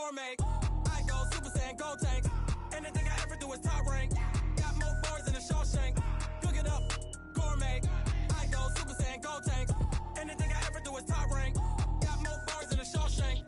gourmet. I go Super Saiyan, gold tank. Anything I ever do is top rank. Got more bars than a Shawshank. Cook it up, gourmet. I go Super Saiyan, gold tank. Anything I ever do is top rank. Got more bars than a Shawshank.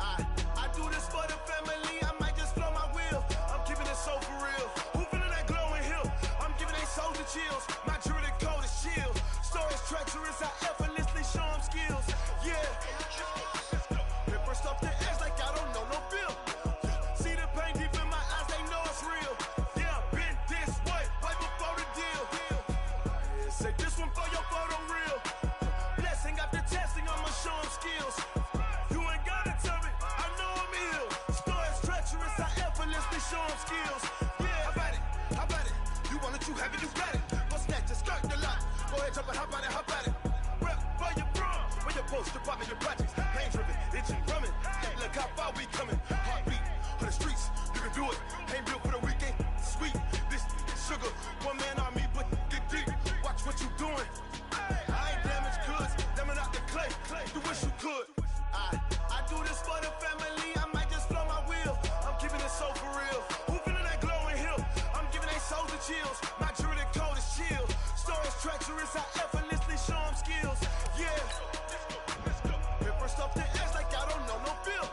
I do this for the family. I might just blow my wheel. I'm keeping it so for real. Who feeling that glowing hill? I'm giving they soldier chills. My jewelry code is chill. Stories treacherous. I effortlessly show them skills. Yeah. Paper stuff the edge like I don't know no bill. See the pain deep in my eyes, they know it's real. Yeah, been this way, way before the deal. Say this one for your photo real. Blessing after testing, I'ma show them skills. You ain't gotta tell me, I know I'm ill. Stories treacherous, I effortlessly show them skills. Yeah, how about it? How about it? You want it, you have it, you got it. Go snatch it, skirt the lot. Go ahead, jump it, how about it, how about it? Rep for your bro, for your poster, popping your projects. Pain driven, itching, drumming. Look how far we coming. Heartbeat on the streets, you can do it. Ain't built for the weekend, sweet. This sugar, one man army, but get deep. Watch what you doing. I ain't damaged goods, them out the clay. You wish you could. I do this for the family. I might just blow my wheel. I'm keeping it so for real. Who feeling that glowing hill? I'm giving they soldier chills. My jewelry code is chill. Stories treacherous. I effortlessly show them skills. Yeah. Paper stuff the edge like I don't know no feel.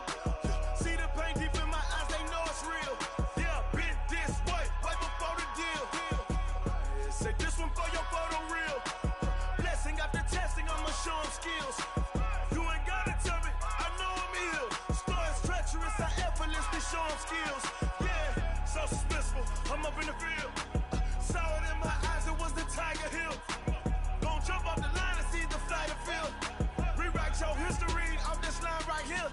See the pain deep in my eyes, they know it's real. Yeah, been this way, way before the deal. Say this one for your photo real. Blessing after testing, I'ma show them skills. You ain't gotta tell me, I know I'm ill. Stories treacherous, I effortlessly show them skills. Yeah, so suspenseful, I'm up in the field. Saw it in my eyes, it was the Tiger Hill. Gon' jump off the line and see the flyer field. Rewrite your history off this line right here.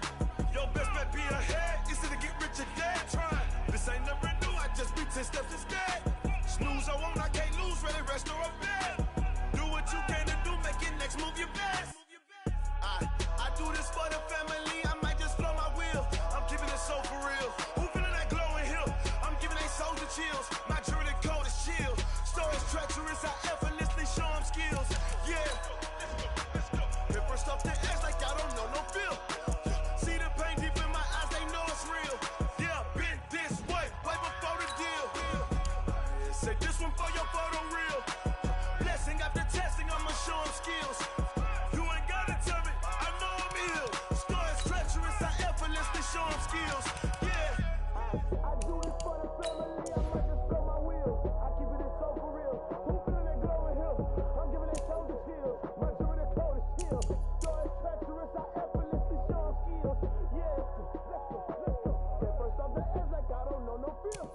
Your best bet be ahead, easy to get rich or dead trying. This ain't never new, I just be 10 steps instead. Snooze I won't, I can't lose, ready, rest or a bed. Do what you can to do, make it next move your best. I do this for the family, I might just blow my wheel. I'm keeping it so for real. Who feeling that glowing hill? I'm giving they soldier chills. My jewelry code is chill. Stories treacherous, I effortlessly show them skills. Yeah. Paper stuff the edge like I don't know no feel. See the pain deep in my eyes, they know it's real. Yeah, been this way, way before the deal. Say this one for your photo real. Blessing after testing, I'ma show them skills. You ain't gotta tell me, I know I'm ill. Stories treacherous, I effortlessly show them skills. Yeah. I do this for the family, I might just blow my wheel. I keep it so for real. Who feeling that glowing hill? I'm giving they soldier chills. My jewelry code is chill. Stories treacherous, I effortlessly show them skills. Yeah. Let's go, let's go. That first off the edge like I don't know no feel.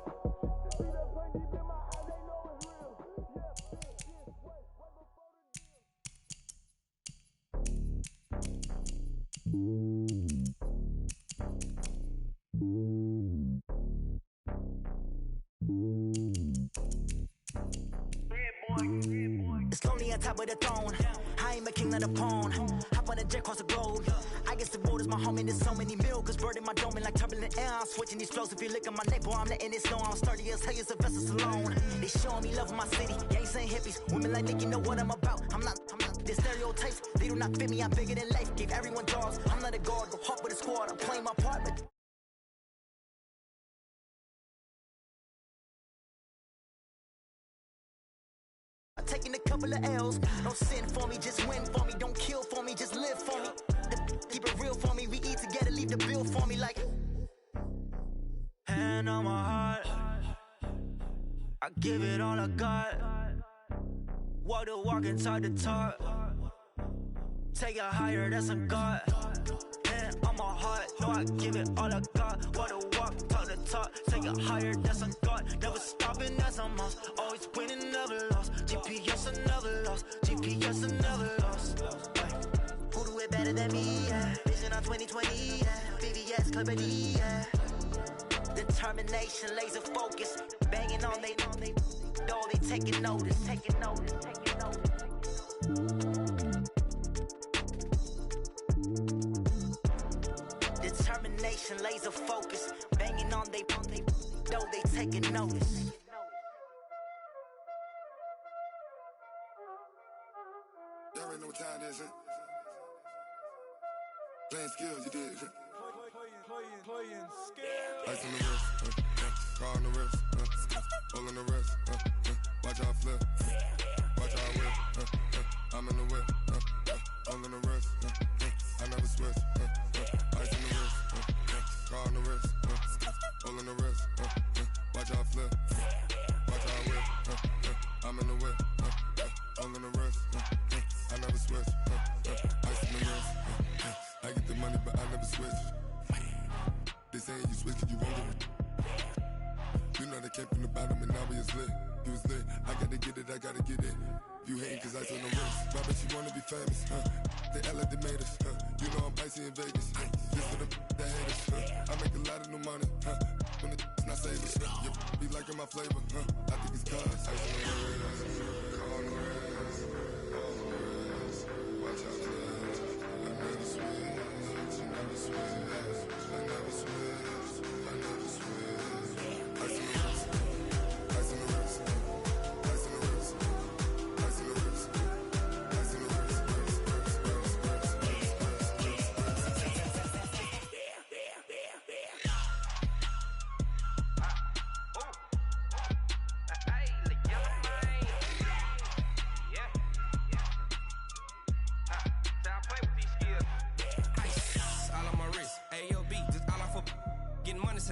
See that pain deep in my eyes, they know it's real. Yeah, this way, way before the It's lonely on top of the throne. I ain't a king of the pawn. Hop on a jet across the globe. I guess the road is my home and there's so many milkers burning my dome and like turbulent air. I'm switching these flows. If you look at my neck, boy, I'm letting it snow. I'm sturdy as hell, it's a vessel alone. They showing me love in my city. Gangs ain't hippies. Women like Nick, you know what I'm about. I'm not the stereotypes. They do not fit me. I'm bigger than life. Gave everyone dogs. I'm not a guard. Go hop with a squad. I'm playing my part, but I'm taking a couple of L's. Don't sin for me, just win for me. Don't kill for me, just live for me. Keep it real for me. We eat together, leave the bill for me like. Hand on my heart, I give it all I got. Walk the walk and talk the talk. Take it higher, that's a God. Hand on my heart, no, I give it all I got. Walk the walk, talk the talk. Take it higher, that's a God. Never stopping, that's a must. Always winning, never lost. GPS, I never lost. GPS, I never lost. Who do it better than me? Yeah. Vision on 2020, yeah. VVS, Company, yeah. Determination, laser focus. Banging on they, though they taking notice. Taking notice, taking notice. Determination, laser focus. Banging on they, though they taking notice. There ain't no time to Playing skills, you did. Playing skills. Ice on the wrist, car on the wrist, hole in the wrist, watch how I flip, watch how I whip, I'm in the whip, hole in the wrist, I never switch, ice on the wrist, car on the wrist, hole in the wrist, watch how I flip, watch how I whip, I'm in the whip, hole in the wrist, I never switch, ice on the wrist, I get the money but I never switch. They saying you switch 'cause you won't get it. You know they came from the bottom and now we is lit. You was lit, I gotta get it, I gotta get it. You hating 'cause I on the wrist. Why bet you wanna be famous, They Ella they made us, You know I'm icy in Vegas, Just for the haters, I make a lot of new money, When the not savers, You be liking my flavor, I think it's cause ice on the wrist, on the wrist, watch out, I never switch, you never switch. I never switch, I never switch. Ice on the wrist, ice on the wrist, ice on the wrist, ice on the wrist, ice on the wrist,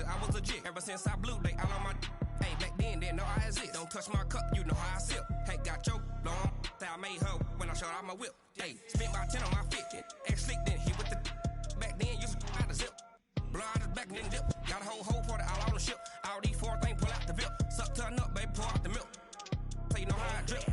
I was legit ever since I blew they all on my hey back then didn't know I exist. Don't touch my cup, you know how I sip. Hey, got your long I made her when I showed out my whip. Hey, spent about 10 on my fit. Ex slick then hit with the back then used to out the zip. Blow out his back and then dip. Got a whole party all on the ship. All these 4 things pull out the VIP. Suck turn up, baby, pour out the milk. So you know how I drip.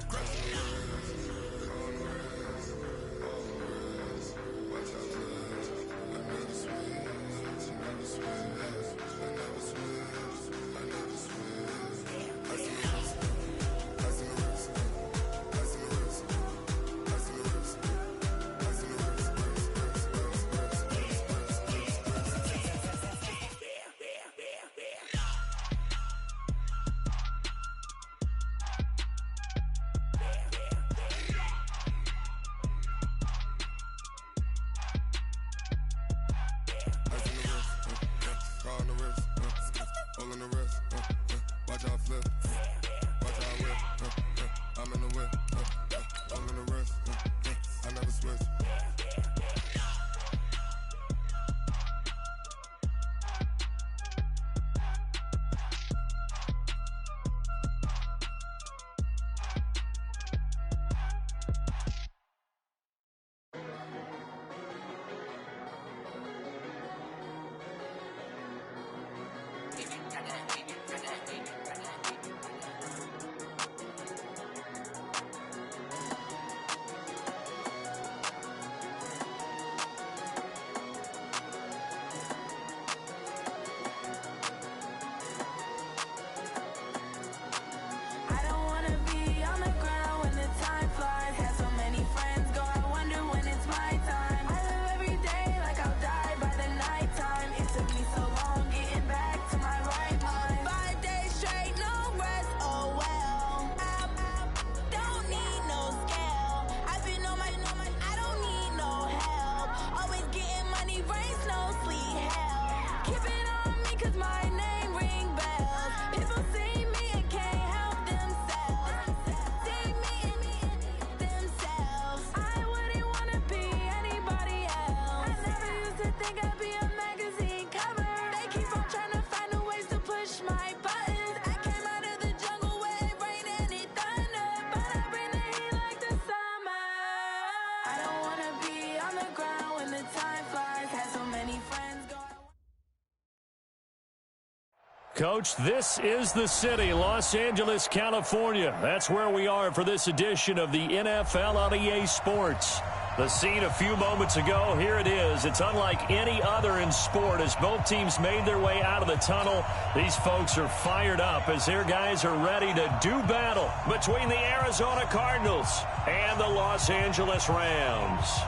Coach, this is the city, Los Angeles, California. That's where we are for this edition of the NFL on EA Sports. The scene a few moments ago, here it is. It's unlike any other in sport as both teams made their way out of the tunnel. These folks are fired up as their guys are ready to do battle between the Arizona Cardinals and the Los Angeles Rams.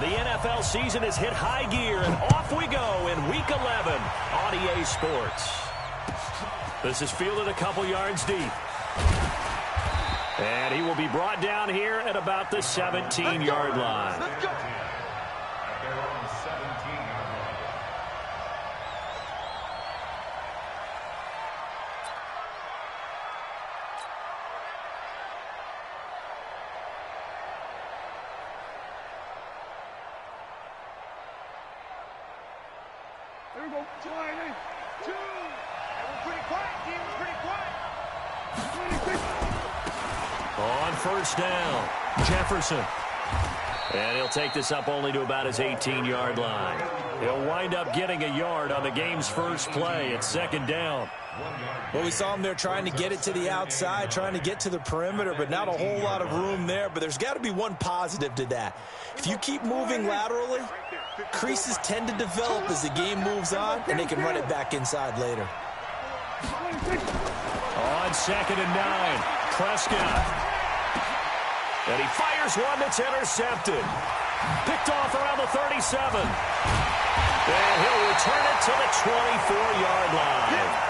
The NFL season has hit high gear, and off we go in Week 11 on EA Sports. This is fielded a couple yards deep. And he will be brought down here at about the 17-yard line. Let's go. Here we go. 22. We're pretty quiet, team. We're pretty quiet. 26. On first down, Jefferson. And he'll take this up only to about his 18-yard line. He'll wind up getting a yard on the game's first play. It's second down. Well, we saw him there trying to get it to the outside, trying to get to the perimeter, but not a whole lot of room there. But there's got to be one positive to that. If you keep moving laterally, creases tend to develop as the game moves on, and they can run it back inside later. On second and 9, Prescott. And he fires one that's intercepted. Picked off around the 37. And he'll return it to the 24-yard line.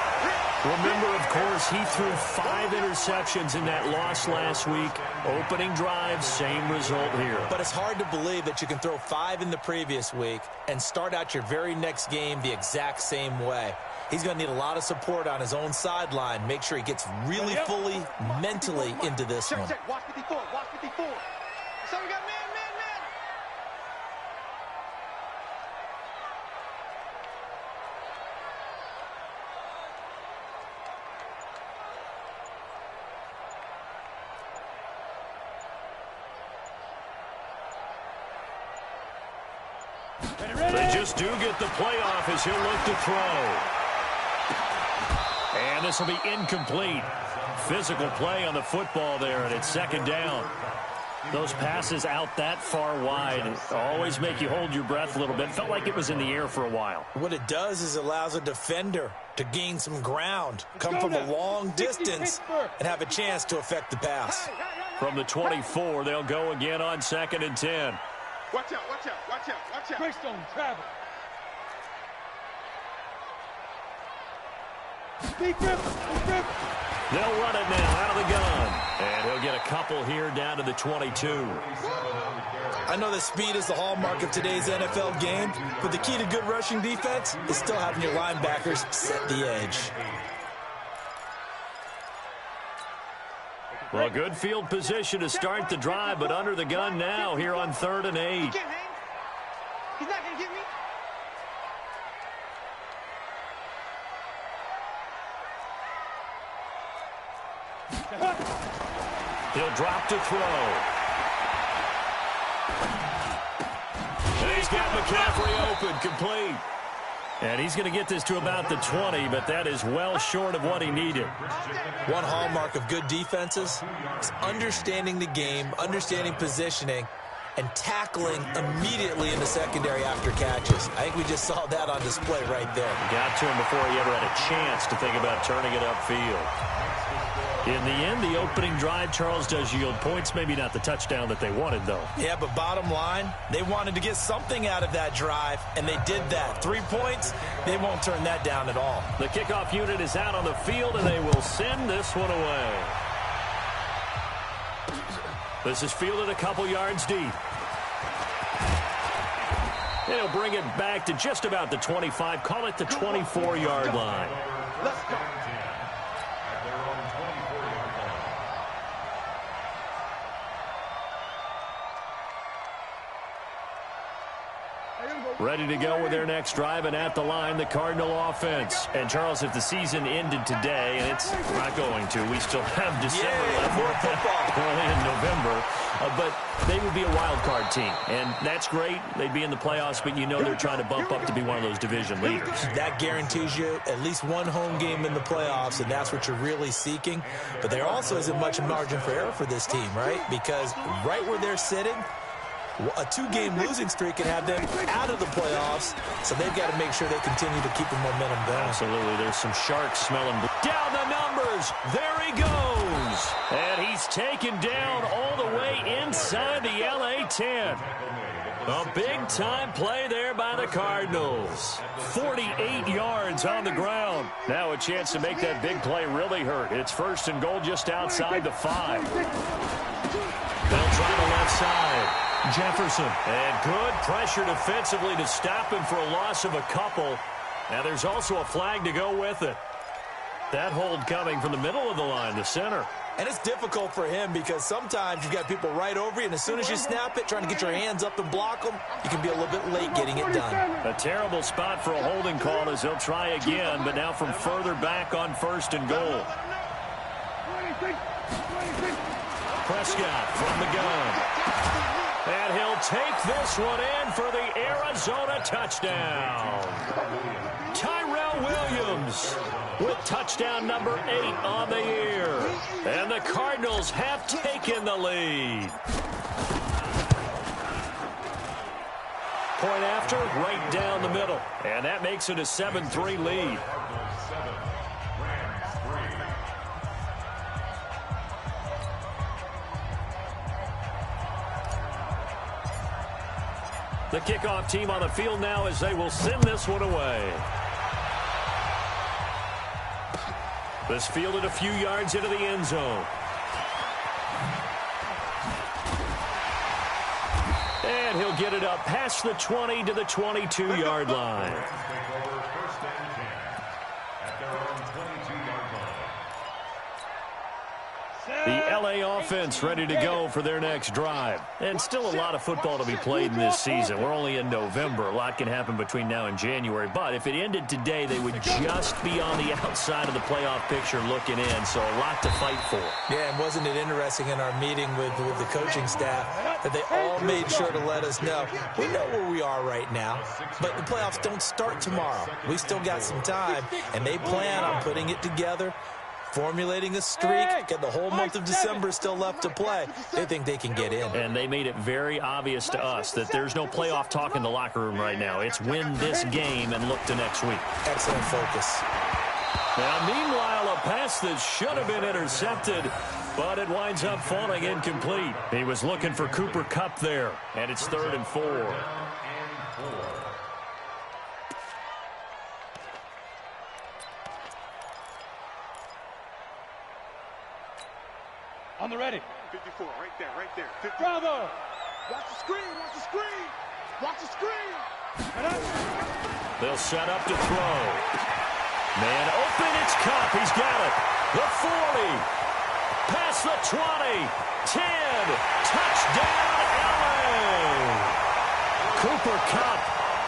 Remember, of course, he threw 5 interceptions in that loss last week. Opening drive, same result here. But it's hard to believe that you can throw 5 in the previous week and start out your very next game the exact same way. He's going to need a lot of support on his own sideline. Make sure he gets really fully mentally into this one. Check. Watch 54. Watch 54. So we got man. They just do get the playoff as he'll look to throw. And this will be incomplete. Physical play on the football there, and it's second down. Those passes out that far wide always make you hold your breath a little bit. Felt like it was in the air for a while. What it does is allows a defender to gain some ground, come from a long distance, and have a chance to affect the pass. From the 24, they'll go again on second and 10. Watch out. Greystone, travel. They'll run it now out of the gun. And he'll get a couple here down to the 22. I know that speed is the hallmark of today's NFL game, but the key to good rushing defense is still having your linebackers set the edge. Well, good field position to start the drive, but under the gun now here on 3rd and 8. He's not going to get me. He'll drop to throw. And he's got McCaffrey open, complete. And he's going to get this to about the 20, but that is well short of what he needed. One hallmark of good defenses is understanding the game, understanding positioning, and tackling immediately in the secondary after catches. I think we just saw that on display right there. Got to him before he ever had a chance to think about turning it upfield. In the end, the opening drive, Charles, does yield points. Maybe not the touchdown that they wanted, though. Yeah, but bottom line, they wanted to get something out of that drive, and they did that. 3 points, they won't turn that down at all. The kickoff unit is out on the field, and they will send this one away. This is fielded a couple yards deep. They'll bring it back to just about the 25. Call it the 24-yard line. Let's go. Ready to go with their next drive, and at the line, the Cardinal offense. And, Charles, if the season ended today, and it's not going to, we still have December left, more football. early in November, but they would be a wild card team. And that's great. They'd be in the playoffs, but you know they're trying to bump up to be one of those division leaders. That guarantees you at least one home game in the playoffs, and that's what you're really seeking. But there also isn't much margin for error for this team, right? Because right where they're sitting, a 2-game losing streak can have them out of the playoffs, so they've got to make sure they continue to keep the momentum going. Absolutely. There's some sharks smelling. Down the numbers. There he goes. And he's taken down all the way inside the LA 10. A big-time play there by the Cardinals. 48 yards on the ground. Now a chance to make that big play really hurt. It's 1st and goal just outside the 5. They'll try the left side. Jefferson. And good pressure defensively to stop him for a loss of a couple. Now there's also a flag to go with it. That hold coming from the middle of the line, the center. And it's difficult for him because sometimes you've got people right over you, and as soon as you snap it, trying to get your hands up and block them, you can be a little bit late getting it done. A terrible spot for a holding call as they'll try again, but now from further back on 1st and goal. Prescott from the gun. And he'll take this one in for the Arizona touchdown. Tyrell Williams with touchdown number 8 on the year. And the Cardinals have taken the lead. Point after, right down the middle. And that makes it a 7-3 lead. The kickoff team on the field now as they will send this one away. This fielded a few yards into the end zone. And he'll get it up past the 20 to the 22-yard line. The LA offense ready to go for their next drive. And still a lot of football to be played in this season. We're only in November. A lot can happen between now and January. But if it ended today, they would just be on the outside of the playoff picture looking in. So a lot to fight for. Yeah, and wasn't it interesting in our meeting with the coaching staff that they all made sure to let us know, we know where we are right now, but the playoffs don't start tomorrow. We still got some time, and they plan on putting it together, formulating a streak, get the whole month of December still left to play. They think they can get in. And they made it very obvious to us that there's no playoff talk in the locker room right now. It's win this game and look to next week. Excellent focus. Now, meanwhile, a pass that should have been intercepted, but it winds up falling incomplete. He was looking for Cooper Kupp there, and it's 3rd and 4. On the ready. 54, right there. 50. Bravo! Watch the screen. Watch the screen. They'll set up to throw. Man open, it's Kupp. He's got it. The 40. Past the 20. 10. Touchdown, LA. Cooper Kupp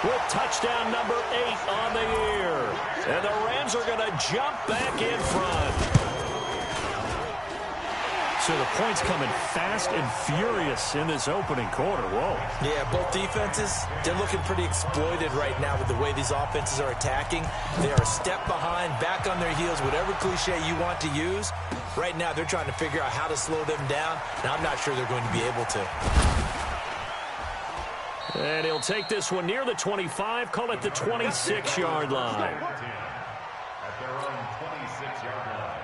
with touchdown number 8 on the year. And the Rams are going to jump back in front. So the points coming fast and furious in this opening quarter. Whoa. Yeah, both defenses, they're looking pretty exploited right now with the way these offenses are attacking. They are a step behind, back on their heels, whatever cliche you want to use. Right now, they're trying to figure out how to slow them down, and I'm not sure they're going to be able to. And he'll take this one near the 25, call it the 26-yard line. At their own 26-yard line.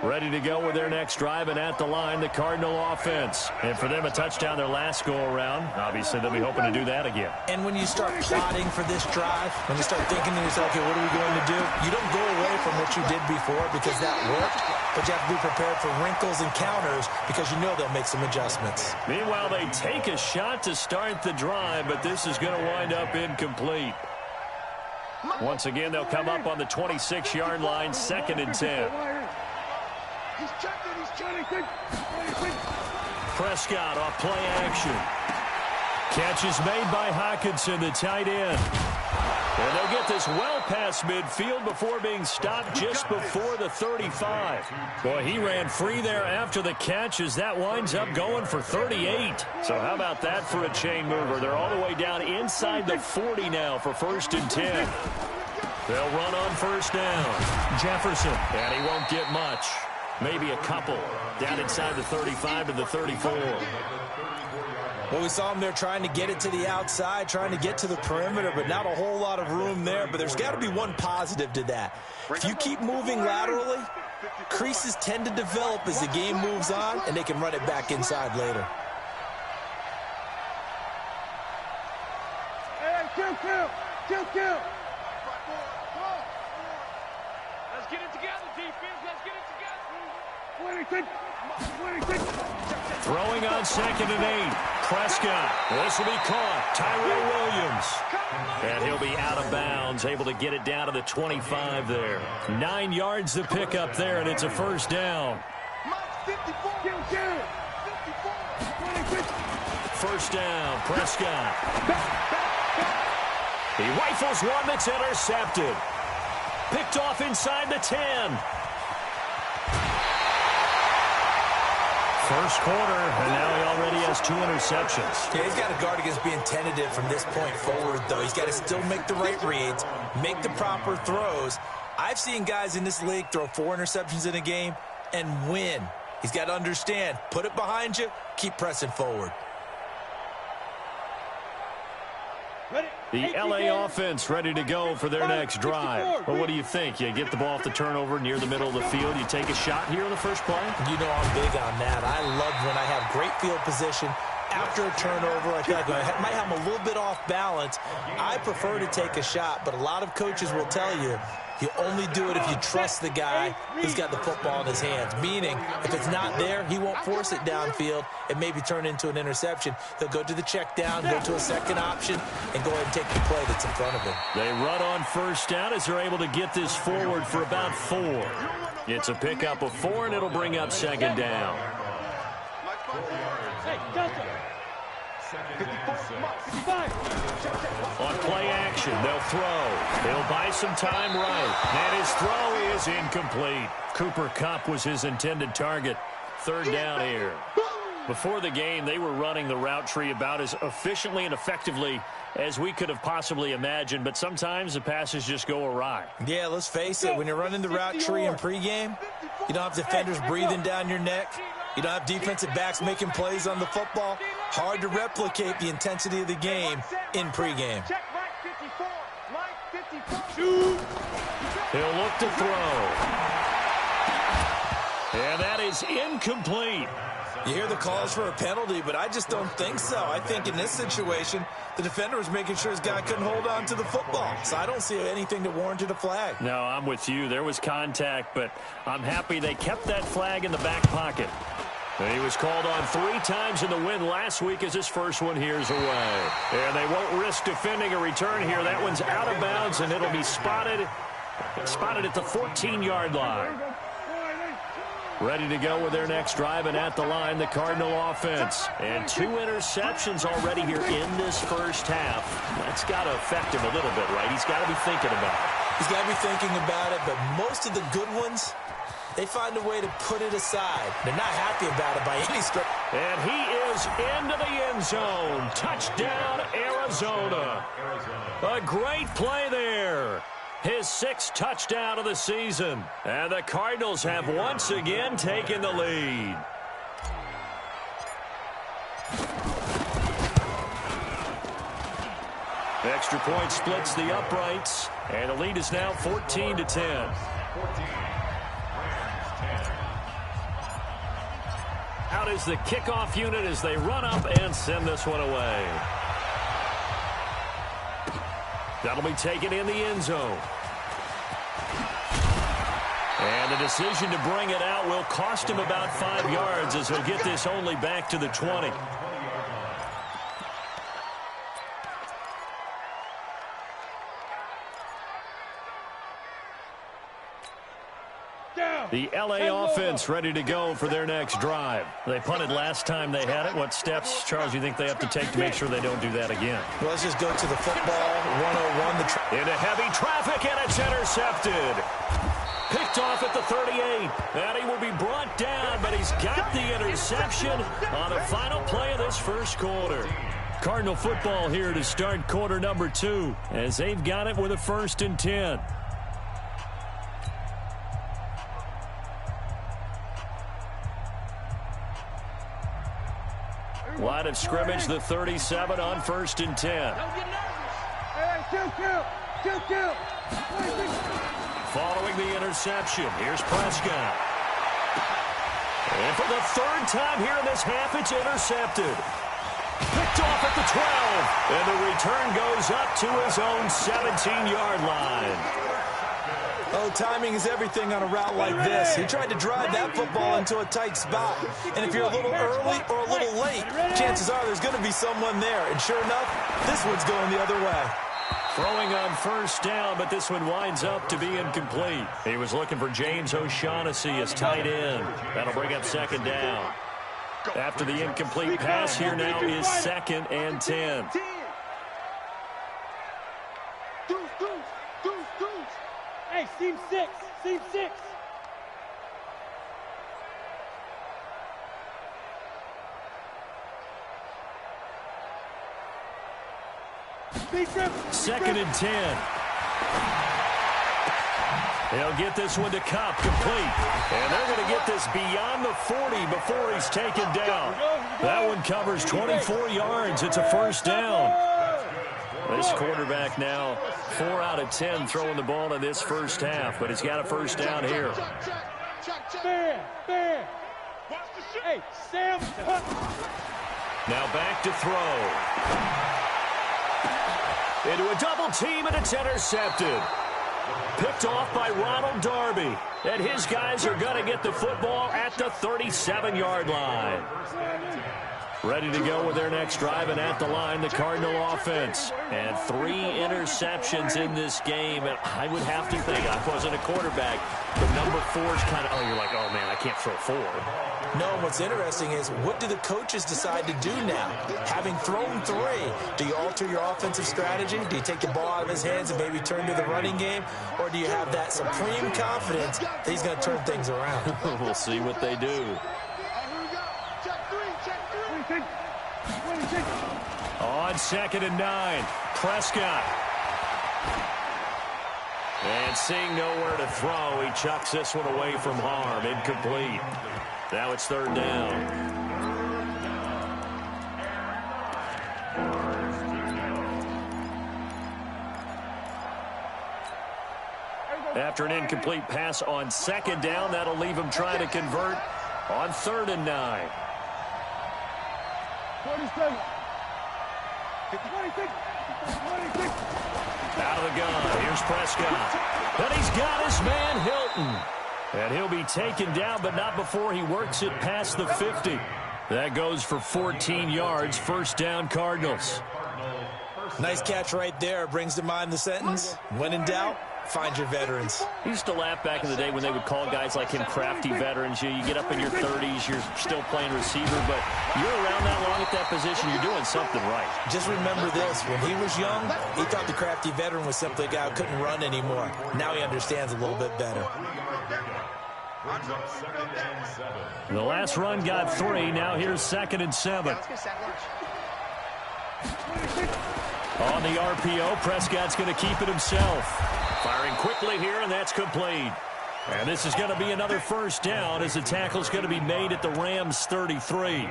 Ready to go with their next drive, and at the line, the Cardinal offense. And for them, a touchdown their last go-around. Obviously, they'll be hoping to do that again. And when you start plotting for this drive, when you start thinking to yourself, okay, what are we going to do? You don't go away from what you did before because that worked, but you have to be prepared for wrinkles and counters because you know they'll make some adjustments. Meanwhile, they take a shot to start the drive, but this is going to wind up incomplete. Once again, they'll come up on the 26-yard line, 2nd and 10. He's checking. Prescott off play action. Catch is made by Hockenson, the tight end. And they'll get this well past midfield before being stopped just before the 35. Boy, he ran free there after the catch as that winds up going for 38. So how about that for a chain mover? They're all the way down inside the 40 now for 1st and 10. They'll run on 1st down. Jefferson, and he won't get much. Maybe a couple. Down inside the 35 to the 34. Well, we saw him there trying to get it to the outside, trying to get to the perimeter, but not a whole lot of room there. But there's got to be one positive to that. If you keep moving laterally, creases tend to develop as the game moves on, and they can run it back inside later. Hey, kill. Let's get it together, defense. Let's get it together. 26. Throwing on 2nd and 8. Prescott. This will be caught. Tyrell Williams. And he'll be out of bounds, able to get it down to the 25 there. 9 yards to pick up there, and it's a first down. First down, Prescott. He rifles one that's intercepted. Picked off inside the 10. First quarter, and now he already has 2 interceptions. Yeah, he's got to guard against being tentative from this point forward, though. He's got to still make the right reads, make the proper throws. I've seen guys in this league throw 4 interceptions in a game and win. He's got to understand, put it behind you, keep pressing forward. The L.A. offense ready to go for their next drive. Well, what do you think? You get the ball off the turnover near the middle of the field. You take a shot here in the first play? You know I'm big on that. I love when I have great field position. After a turnover, I feel like I might have a little bit off balance. I prefer to take a shot, but a lot of coaches will tell you only do it if you trust the guy who's got the football in his hands. Meaning, if it's not there, he won't force it downfield and maybe turn into an interception. He'll go to the check down, go to a second option, and go ahead and take the play that's in front of him. They run on first down as they're able to get this forward for about 4. It's a pickup of 4, and it'll bring up 2nd down. On play action, they'll throw. He'll buy some time right. And his throw is incomplete. Cooper Kupp was his intended target. 3rd down here. Before the game, they were running the route tree about as efficiently and effectively as we could have possibly imagined, but sometimes the passes just go awry. Yeah, let's face it. When you're running the route tree in pregame, you don't have defenders breathing down your neck. You don't have defensive backs making plays on the football. Hard to replicate the intensity of the game in pregame. He'll look to throw. And that is incomplete. You hear the calls for a penalty, but I just don't think so. I think in this situation, the defender was making sure his guy couldn't hold on to the football. So I don't see anything that warranted a flag. No, I'm with you. There was contact, but I'm happy they kept that flag in the back pocket. And he was called on 3 times in the win last week as his first one here's away. And they won't risk defending a return here. That one's out of bounds, and it'll be spotted at the 14-yard line. Ready to go with their next drive, and at the line, the Cardinal offense. And 2 interceptions already here in this first half. That's got to affect him a little bit, right? He's got to be thinking about it. He's got to be thinking about it, but most of the good ones, they find a way to put it aside. They're not happy about it by any stretch. And he is into the end zone. Touchdown, Arizona. A great play there. His 6th touchdown of the season. And the Cardinals have once again taken the lead. Extra point splits the uprights. And the lead is now 14-10. Out is the kickoff unit as they run up and send this one away. That'll be taken in the end zone. And the decision to bring it out will cost him about 5 yards as he'll get this only back to the 20. The L.A. offense ready to go for their next drive. They punted last time they had it. What steps, Charles, you think they have to take to make sure they don't do that again? Well, let's just go to the football. 101. Into heavy traffic, and it's intercepted. Picked off at the 38. And he will be brought down, but he's got the interception on the final play of this first quarter. Cardinal football here to start quarter number 2 as they've got it with a 1st and 10. Line of scrimmage, the 37 on 1st and 10. Following the interception, here's Prescott. And for the 3rd time here in this half, it's intercepted. Picked off at the 12. And the return goes up to his own 17-yard line. Oh, timing is everything on a route like this. He tried to drive that football into a tight spot. And if you're a little early or a little late, chances are there's going to be someone there. And sure enough, this one's going the other way. Throwing on 1st down, but this one winds up to be incomplete. He was looking for James O'Shaughnessy as tight end. That'll bring up 2nd down. After the incomplete pass, here now is 2nd and 10. Hey, seam 6. Seam 6. Second and 10. He'll get this one to Kupp, complete. And they're going to get this beyond the 40 before he's taken down. That one covers 24 yards. It's a 1st down. This quarterback now 4 out of 10 throwing the ball in this 1st half, but he's got a 1st down here. Hey, Sam. Now back to throw. Into a double team, and it's intercepted. Picked off by Ronald Darby. And his guys are going to get the football at the 37-yard line. Ready to go with their next drive, and at the line, the Cardinal offense. And 3 interceptions in this game. And I would have to think, I wasn't a quarterback, but number 4 is kind of, you're like, oh, man, I can't throw 4. No, what's interesting is, what do the coaches decide to do now? Having thrown 3, do you alter your offensive strategy? Do you take the ball out of his hands and maybe turn to the running game? Or do you have that supreme confidence that he's going to turn things around? We'll see what they do. On 2nd and 9, Prescott. And seeing nowhere to throw, he chucks this one away from harm. Incomplete. Now it's 3rd down. After an incomplete pass on 2nd down, that'll leave him trying to convert on 3rd and 9. 47. 26. Out of the gun. Here's Prescott. And he's got his man Hilton. And he'll be taken down, but not before he works it past the 50. That goes for 14 yards. 1st down, Cardinals. Nice catch right there. Brings to mind the sentence, when in doubt, find your veterans. I used to laugh back in the day when they would call guys like him crafty veterans. You get up in your 30s, you're still playing receiver, but you're around that long at that position, you're doing something right. Just remember this, when he was young, he thought the crafty veteran was simply a guy who couldn't run anymore. Now he understands a little bit better. The last run got 3. Now here's 2nd and 7. On the RPO, Prescott's going to keep it himself. Firing quickly here, and that's complete. And this is going to be another 1st down as the tackle's going to be made at the Rams' 33.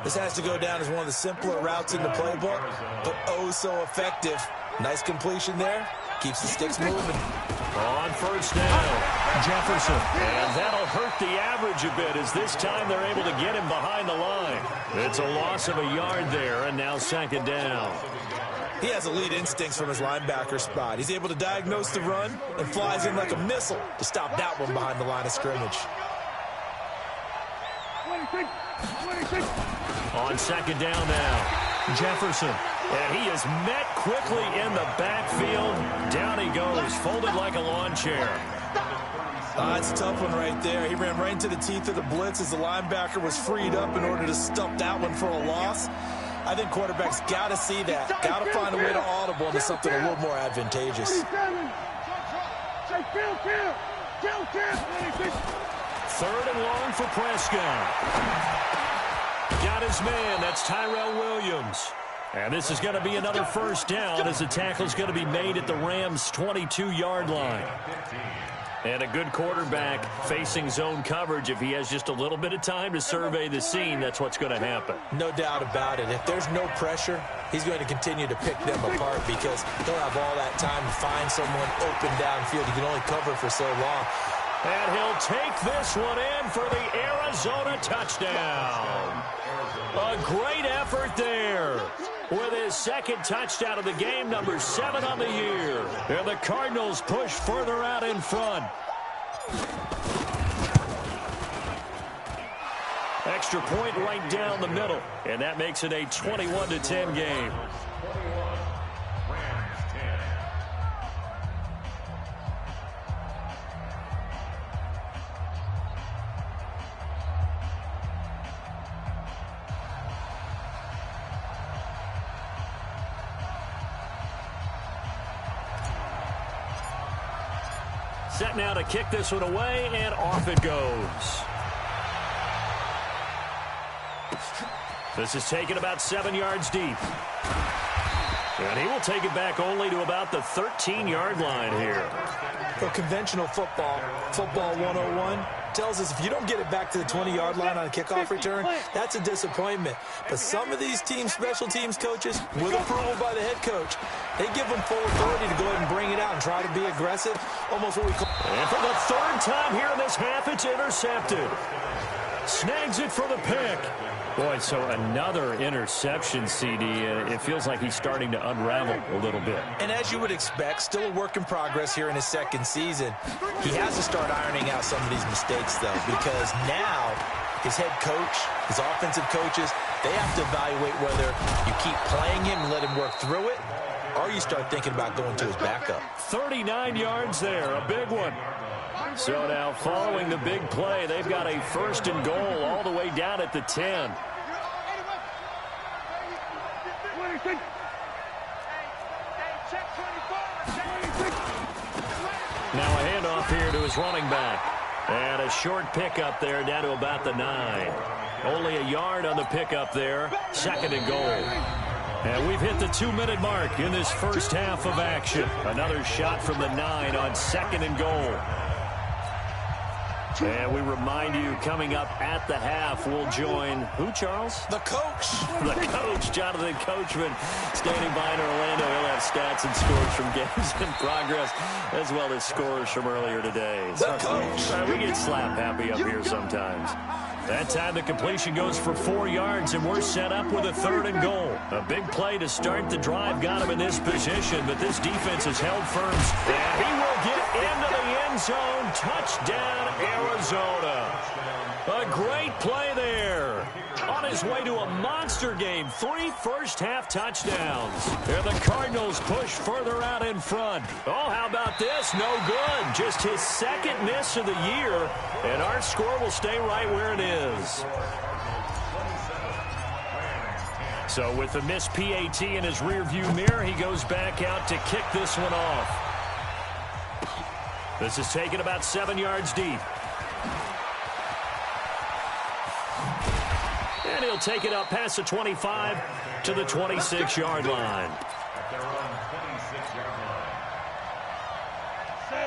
This has to go down as one of the simpler routes in the playbook, but oh so effective. Nice completion there. Keeps the sticks moving. On 1st down, Jefferson. And that'll hurt the average a bit as this time they're able to get him behind the line. It's a loss of a yard there, and now 2nd down. He has elite instincts from his linebacker spot. He's able to diagnose the run and flies in like a missile to stop that one behind the line of scrimmage. 26. On 2nd down now, Jefferson. And he is met quickly in the backfield. Down he goes, folded like a lawn chair. It's a tough one right there. He ran right into the teeth of the blitz as the linebacker was freed up in order to stop that one for a loss. I think quarterbacks got to see that. Got to find a way to audible into something a little more advantageous. 3rd and long for Prescott. Got his man. That's Tyrell Williams. And this is going to be another 1st down as the tackle's going to be made at the Rams' 22-yard line. And a good quarterback facing zone coverage, if he has just a little bit of time to survey the scene, that's what's going to happen. No doubt about it. If there's no pressure, he's going to continue to pick them apart because he'll have all that time to find someone open downfield. He can only cover for so long. And he'll take this one in for the Arizona touchdown. A great effort there with his second touchdown of the game, number 7 on the year. And the Cardinals push further out in front. Extra point right down the middle, and that makes it a 21-10 game. Set now to kick this one away, and off it goes. This is taken about 7 yards deep. And he will take it back only to about the 13-yard line here. For conventional football, Football 101 tells us if you don't get it back to the 20-yard line on a kickoff return, that's a disappointment. But some of these teams, special teams coaches, with approval by the head coach, they give them full authority to go ahead and bring it out and try to be aggressive, almost what we call... And for the third time here in this half, it's intercepted. Snags it for the pick. Boy, so another interception, CD. It feels like he's starting to unravel a little bit. And as you would expect, still a work in progress here in his second season. He has to start ironing out some of these mistakes, though, because now his head coach, his offensive coaches, they have to evaluate whether you keep playing him and let him work through it, or you start thinking about going to his backup. 39 yards there, a big one. So now following the big play, they've got a first and goal all the way down at the 10. Now a handoff here to his running back. And a short pickup there down to about the 9. Only a yard on the pickup there. Second and goal. And we've hit the 2-minute mark in this first half of action. Another shot from the 9 on second and goal. And we remind you, coming up at the half, we'll join who, Charles? The coach. The coach, Jonathan Coachman, standing by in Orlando. He'll have stats and scores from games in progress, as well as scores from earlier today. The coach. We get slap happy up here sometimes. That time the completion goes for 4 yards, and we're set up with a third and goal. A big play to start the drive got him in this position, but this defense has held firm. And he will get into the end zone. Touchdown, Arizona. A great play there. On his way to a monster game. 3 first-half touchdowns. And the Cardinals push further out in front. Oh, how about this? No good. Just his second miss of the year. And our score will stay right where it is. So with the missed PAT in his rearview mirror, he goes back out to kick this one off. This is taken about 7 yards deep. And he'll take it up past the 25 to the 26-yard line.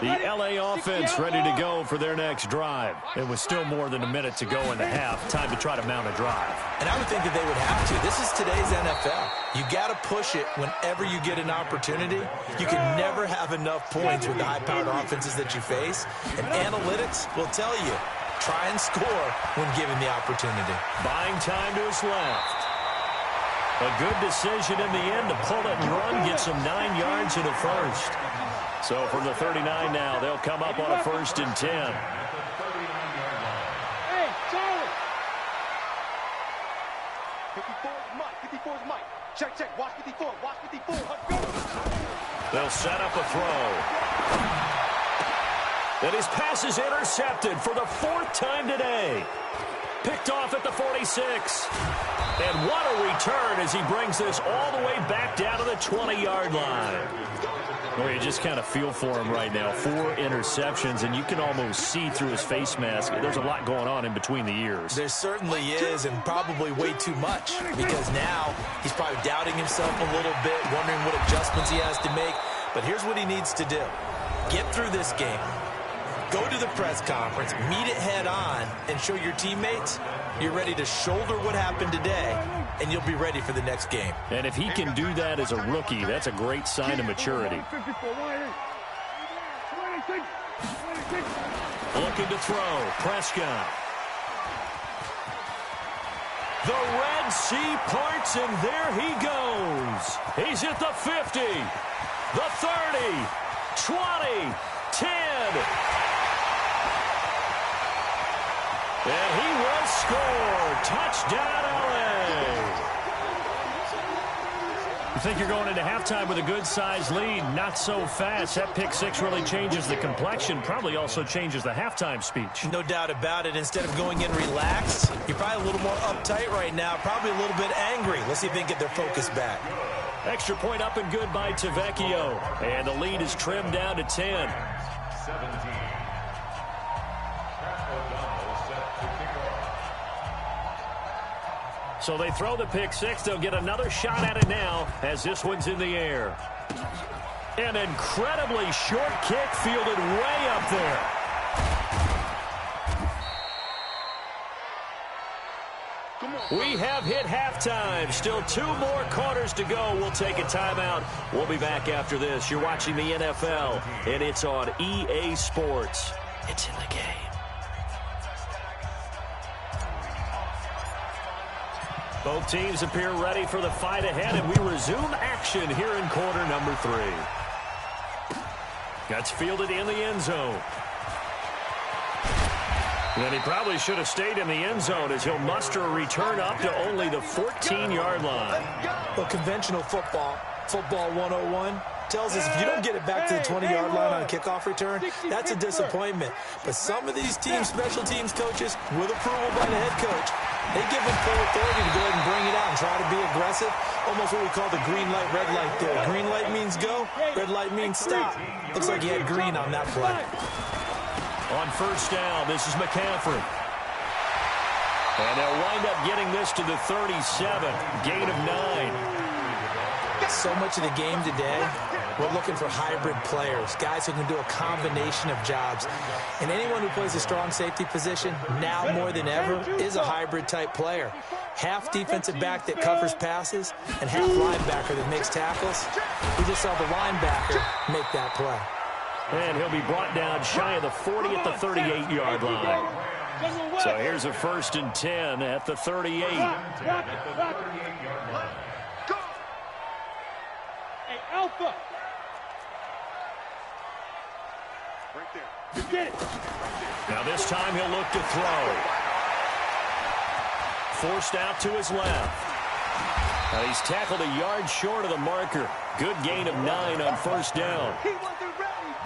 The LA offense ready to go for their next drive. It was still more than a minute to go in the half. Time to try to mount a drive. And I would think that they would have to. This is today's NFL. You got to push it whenever you get an opportunity. You can never have enough points with the high-powered offenses that you face. And analytics will tell you, try and score when given the opportunity. Buying time to his left. A good decision in the end to pull it and run, get some 9 yards in a first. So from the 39 now, they'll come up on a 1st and 10. Hey, Charlie! 54 is Mike. 54 is Mike. Check. Watch 54. Watch 54. Let's go. They'll set up a throw. And his pass is intercepted for the 4th time today. Picked off at the 46. And what a return as he brings this all the way back down to the 20-yard line. Well, you just kind of feel for him right now. 4 interceptions, and you can almost see through his face mask. There's a lot going on in between the ears. There certainly is, and probably way too much, because now he's probably doubting himself a little bit, wondering what adjustments he has to make. But here's what he needs to do. Get through this game. go to the press conference, meet it head on, and show your teammates you're ready to shoulder what happened today, and you'll be ready for the next game. And if he can do that as a rookie, that's a great sign of maturity. Looking to throw. Prescott. The Red Sea parts, and there he goes. He's at the 50, the 30, 20, 10. And he will score. Touchdown, LA. You think you're going into halftime with a good-sized lead. Not so fast. That pick six really changes the complexion. Probably also changes the halftime speech. No doubt about it. Instead of going in relaxed, you're probably a little more uptight right now. Probably a little bit angry. Let's see if they can get their focus back. Extra point up and good by Tavecchio. And the lead is trimmed down to 10. 17. So they throw the pick six. They'll get another shot at it now as this one's in the air. An incredibly short kick fielded way up there. We have hit halftime. Still 2 more quarters to go. We'll take a timeout. We'll be back after this. You're watching the NFL, and it's on EA Sports. It's in the game. Both teams appear ready for the fight ahead, and we resume action here in quarter number 3. That's fielded in the end zone. And he probably should have stayed in the end zone as he'll muster a return up to only the 14-yard line. Well, conventional football 101, tells us if you don't get it back to the 20-yard line on a kickoff return, that's a disappointment. But some of these teams, special teams coaches, with approval by the head coach, they give them full authority to go ahead and bring it out and try to be aggressive. Almost what we call the green light, red light theory. Green light means go, red light means stop. Looks like he had green on that play. On first down, this is McCaffrey. And they'll wind up getting this to the 37. Gain of 9. So much of the game today, we're looking for hybrid players, guys who can do a combination of jobs. And anyone who plays a strong safety position, now more than ever, is a hybrid-type player. Half defensive back that covers passes and half linebacker that makes tackles. We just saw the linebacker make that play. And he'll be brought down shy of the 40 at the 38-yard line. So here's a 1st and 10 at the 38. Alpha. Now this time he'll look to throw. Forced out to his left. Now he's tackled a yard short of the marker. Good gain of 9 on first down.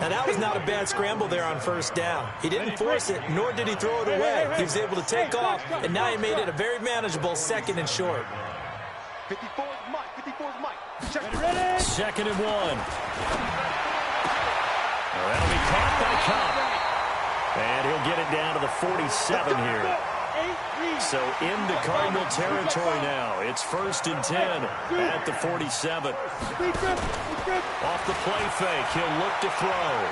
Now that was not a bad scramble there on first down. He didn't force it, nor did he throw it away. He was able to take off, and now he made it a very manageable 2nd and short. 54 is Mike. 54 is Mike. Check. 2nd and 1. That'll be caught by Cobb. And he'll get it down to the 47 here. So into Cardinal territory now. It's 1st and 10 at the 47. Off the play fake, he'll look to throw.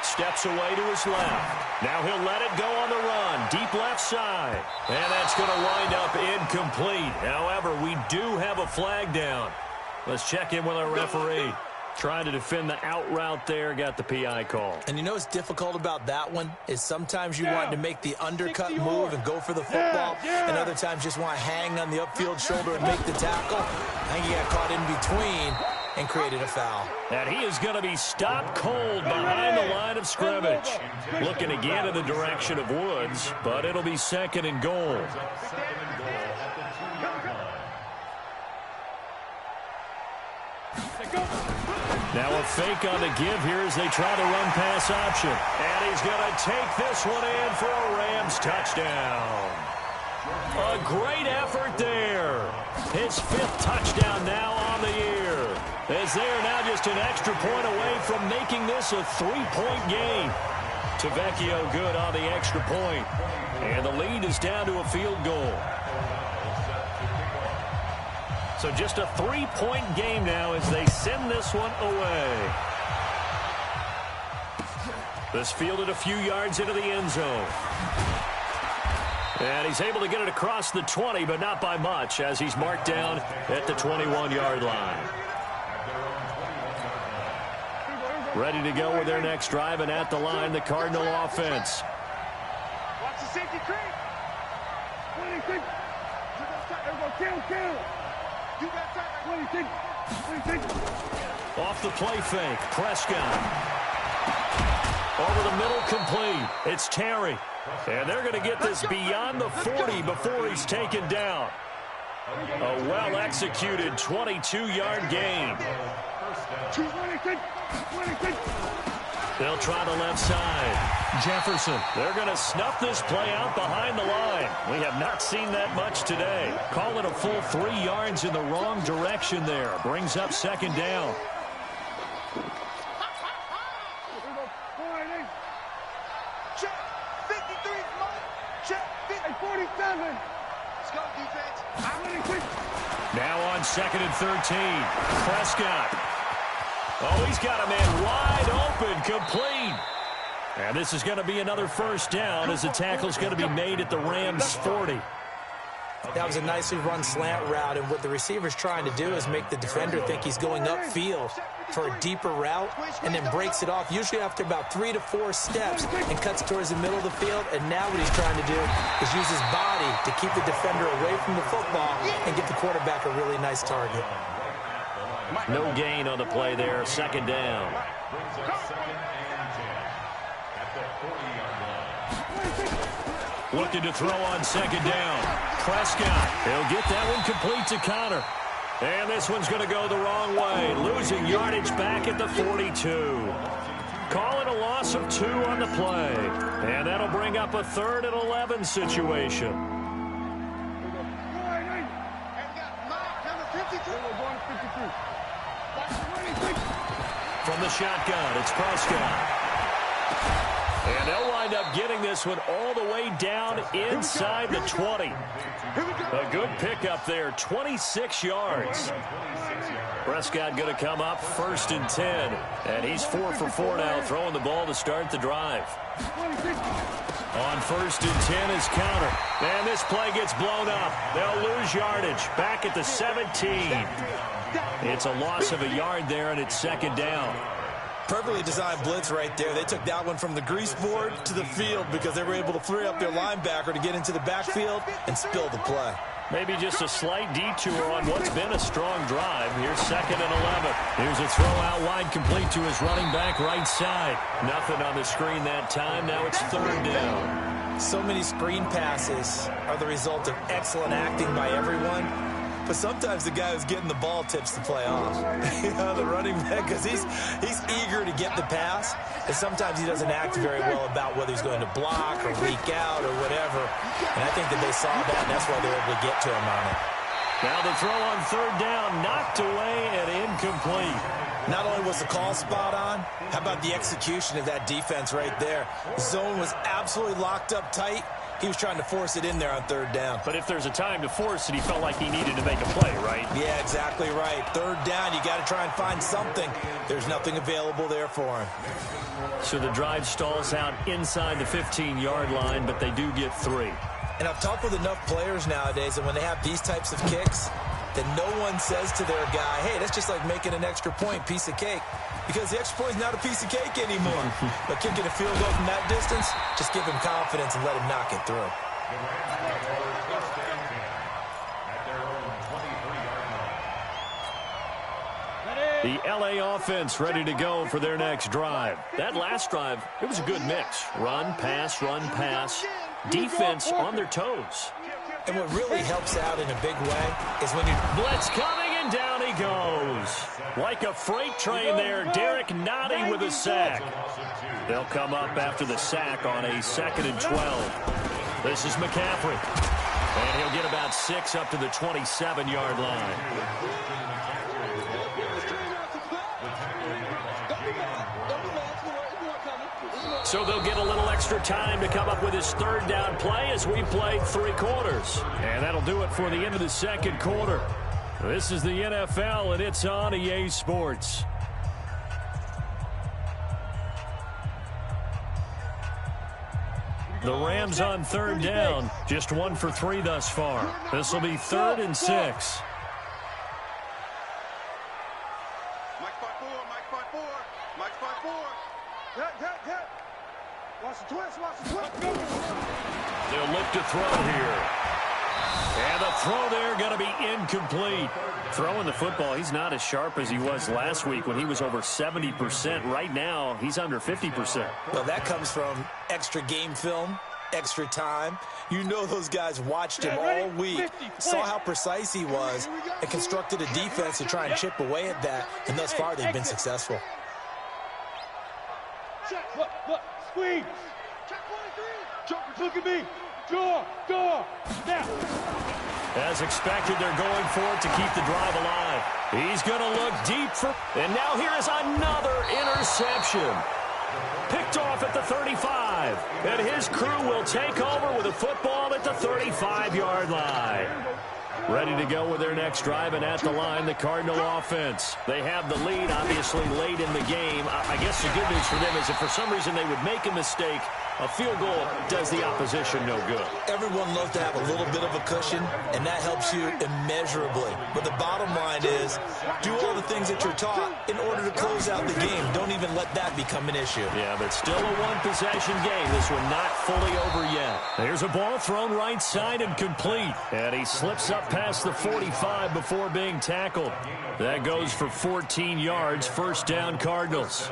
Steps away to his left. Now he'll let it go on the run. Deep left side. And that's going to wind up incomplete. However, we do have a flag down. Let's check in with our referee. Trying to defend the out route there. Got the PI call. And you know what's difficult about that one is sometimes you want to make the undercut move and go for the football. And other times just want to hang on the upfield shoulder and make the tackle. I think he got caught in between and created a foul. And he is going to be stopped cold behind the line of scrimmage. Looking again in the direction of Woods, but it'll be 2nd and goal. Now a fake on the give here as they try the run pass option. And he's going to take this one in for a Rams touchdown. A great effort there. His 5th touchdown now on the year. As they are now just an extra point away from making this a 3-point game. Tavecchio good on the extra point. And the lead is down to a field goal. So just a 3-point game now as they send this one away. This fielded a few yards into the end zone. And he's able to get it across the 20, but not by much, as he's marked down at the 21-yard line. Ready to go with their next drive, and at the line, the Cardinal offense. Watch the safety creep. 26. Kill. You got time. 26. Off the play fake, Prescott. Over the middle, complete. It's Terry. And they're going to get this beyond the 40 before he's taken down. A well-executed 22-yard gain. 26. They'll try the left side. Jefferson. They're going to snuff this play out behind the line. We have not seen that much today. Call it a full 3 yards in the wrong direction there. Brings up second down. Check. 53. Check. 47. Let's go, defense. Now on 2nd and 13. Prescott. Oh, he's got a man wide open, complete. And this is going to be another first down as the tackle's going to be made at the Rams' 40. That was a nicely run slant route, and what the receiver's trying to do is make the defender think he's going upfield for a deeper route and then breaks it off, usually after about 3 to 4 steps, and cuts towards the middle of the field. And now what he's trying to do is use his body to keep the defender away from the football and get the quarterback a really nice target. No gain on the play there. Second down. Looking to throw on second down. Prescott. He'll get that one complete to Connor. And this one's going to go the wrong way. Losing yardage back at the 42. Call it a loss of 2 on the play. And that'll bring up a 3rd and 11 situation. From the shotgun, it's Prescott. And they'll wind up getting this one all the way down inside the 20. A good pickup there, 26 yards. Prescott going to come up 1st and 10. And he's 4 for 4 now, throwing the ball to start the drive. On 1st and 10 is Connor. And this play gets blown up. They'll lose yardage back at the 17. It's a loss of a yard there, and it's second down. Perfectly designed blitz right there. They took that one from the grease board to the field because they were able to free up their linebacker to get into the backfield and spill the play. Maybe just a slight detour on what's been a strong drive. Here's 2nd and 11. Here's a throw out wide, complete to his running back right side. Nothing on the screen that time. Now it's 3rd down. So many screen passes are the result of excellent acting by everyone. But sometimes the guy who's getting the ball tips the play off. You know, the running back, because he's eager to get the pass, and sometimes he doesn't act very well about whether he's going to block or leak out or whatever. And I think that they saw that, and that's why they were able to get to him on it. Now the throw on 3rd down, knocked away and incomplete. Not only was the call spot on, how about the execution of that defense right there? The zone was absolutely locked up tight. He was trying to force it in there on 3rd down. But if there's a time to force it, he felt like he needed to make a play, right? Yeah, exactly right. 3rd down, you got to try and find something. There's nothing available there for him. So the drive stalls out inside the 15-yard line, but they do get 3. And I've talked with enough players nowadays, and when they have these types of kicks, that no one says to their guy, hey, that's just like making an extra point, piece of cake. Because the extra point is not a piece of cake anymore. But kicking a field goal from that distance, just give him confidence and let him knock it through. The LA offense ready to go for their next drive. That last drive, it was a good mix. Run, pass, defense on their toes. And what really helps out in a big way is when you blitz coming, and down he goes. Like a freight train there, Derek Nottie with a sack. They'll come up after the sack on a 2nd and 12. This is McCaffrey. And he'll get about 6 up to the 27-yard line. So they'll get a little extra time to come up with his 3rd down play as we played 3 quarters. And that'll do it for the end of the 2nd quarter. This is the NFL, and it's on EA Sports. The Rams on third down, just 1 for 3 thus far. This will be 3rd and 6. Mike 5-4, Mike 5-4, Mike 5-4. Hit. Watch the twist, They'll look to throw here. And the throw there going to be incomplete. Throwing the football, he's not as sharp as he was last week when he was over 70%. Right now, he's under 50%. Well, that comes from extra game film, extra time. You know those guys watched him all week, saw how precise he was, and constructed a defense to try and chip away at that. And thus far, they've been successful. Look, squeeze. Check 23. Jumper, look at me. Door, snap. As expected, they're going for it to keep the drive alive. He's going to look deep for... And now here is another interception. Picked off at the 35. And his crew will take over with a football at the 35-yard line. Ready to go with their next drive, and at the line, the Cardinal offense. They have the lead, obviously, late in the game. I guess the good news for them is if for some reason they would make a mistake, a field goal does the opposition no good. Everyone loves to have a little bit of a cushion, and that helps you immeasurably. But the bottom line is, do all the things that you're taught in order to close out the game. Don't even let that become an issue. Yeah, but still a one-possession game. This one not fully over yet. There's a ball thrown right side and complete. And he slips up past the 45 before being tackled. That goes for 14 yards. First down, Cardinals.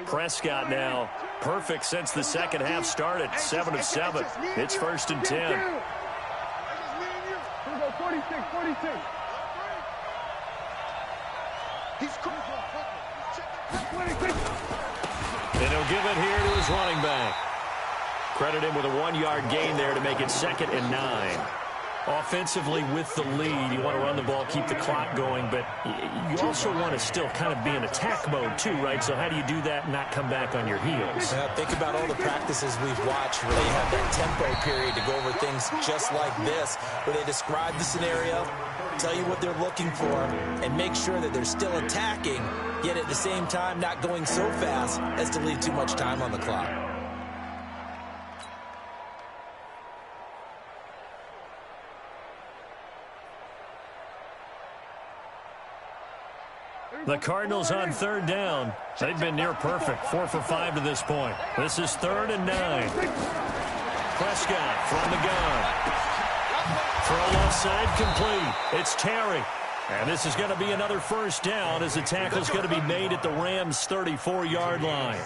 Prescott now perfect since the second half started. 7 of 7. It's 1st and 10. Here we go, 46. He's And he'll give it here to his running back. Credit him with a 1-yard gain there to make it 2nd and 9. Offensively with the lead, you want to run the ball, keep the clock going, but you also want to still kind of be in attack mode too, right? So how do you do that and not come back on your heels? Yeah, think about all the practices we've watched where they have that tempo period to go over things just like this, where they describe the scenario, tell you what they're looking for, and make sure that they're still attacking, yet at the same time not going so fast as to leave too much time on the clock. The Cardinals on third down. They've been near perfect. 4 for 5 to this point. This is 3rd and 9. Prescott from the gun. Throw left side complete. It's Terry. And this is going to be another first down as the tackle's going to be made at the Rams' 34-yard line.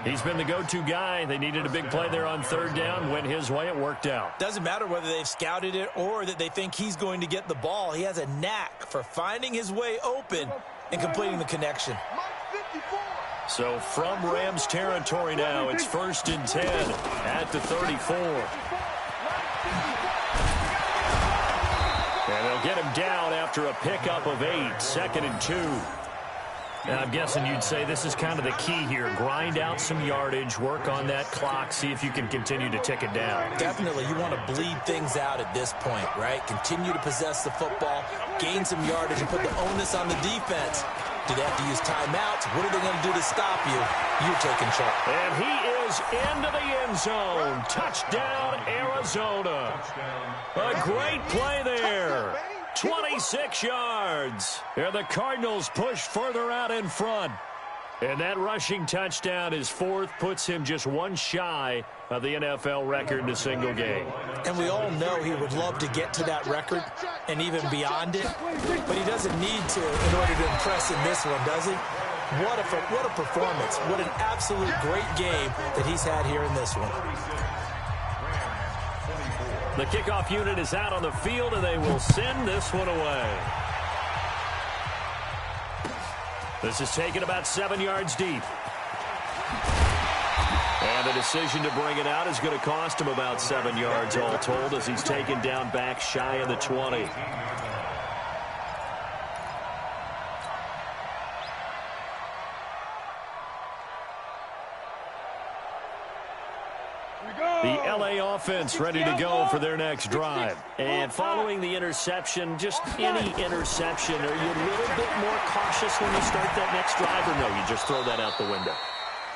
He's been the go-to guy. They needed a big play there on third down. Went his way. It worked out. Doesn't matter whether they've scouted it or that they think he's going to get the ball. He has a knack for finding his way open and completing the connection. So from Rams territory now, it's 1st and 10 at the 34. And they'll get him down after a pickup of 8, 2nd and 2. And I'm guessing you'd say this is kind of the key here. Grind out some yardage, work on that clock, see if you can continue to tick it down. Definitely. You want to bleed things out at this point, right? Continue to possess the football, gain some yardage, and put the onus on the defense. Do they have to use timeouts? What are they going to do to stop you? You're taking charge. And he is into the end zone. Touchdown, Arizona. A great play there. 26 yards. And the Cardinals push further out in front. And that rushing touchdown is 4th, puts him just 1 shy of the NFL record in a single game. And we all know he would love to get to that record and even beyond it, but he doesn't need to in order to impress in this one, does he? What a performance. What an absolute great game that he's had here in this one. The kickoff unit is out on the field, and they will send this one away. This is taken about 7 yards deep. And the decision to bring it out is going to cost him about 7 yards all told as he's taken down back shy of the 20. The LA offense ready to go for their next drive. And following the interception, just any interception, are you a little bit more cautious when you start that next drive, or no, you just throw that out the window?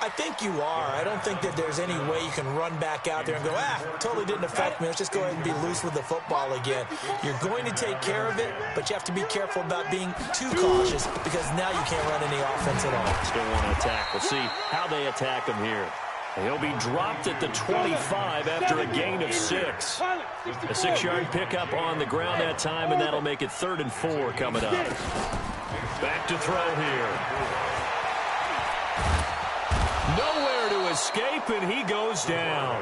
I think you are. I don't think that there's any way you can run back out there and go, totally didn't affect me. Let's just go ahead and be loose with the football again. You're going to take care of it, but you have to be careful about being too cautious because now you can't run any offense at all. Still want to attack. We'll see how they attack him here. He'll be dropped at the 25 after a gain of 6. A 6-yard pickup on the ground that time, and that'll make it 3rd and 4 coming up. Back to throw here. Nowhere to escape, and he goes down.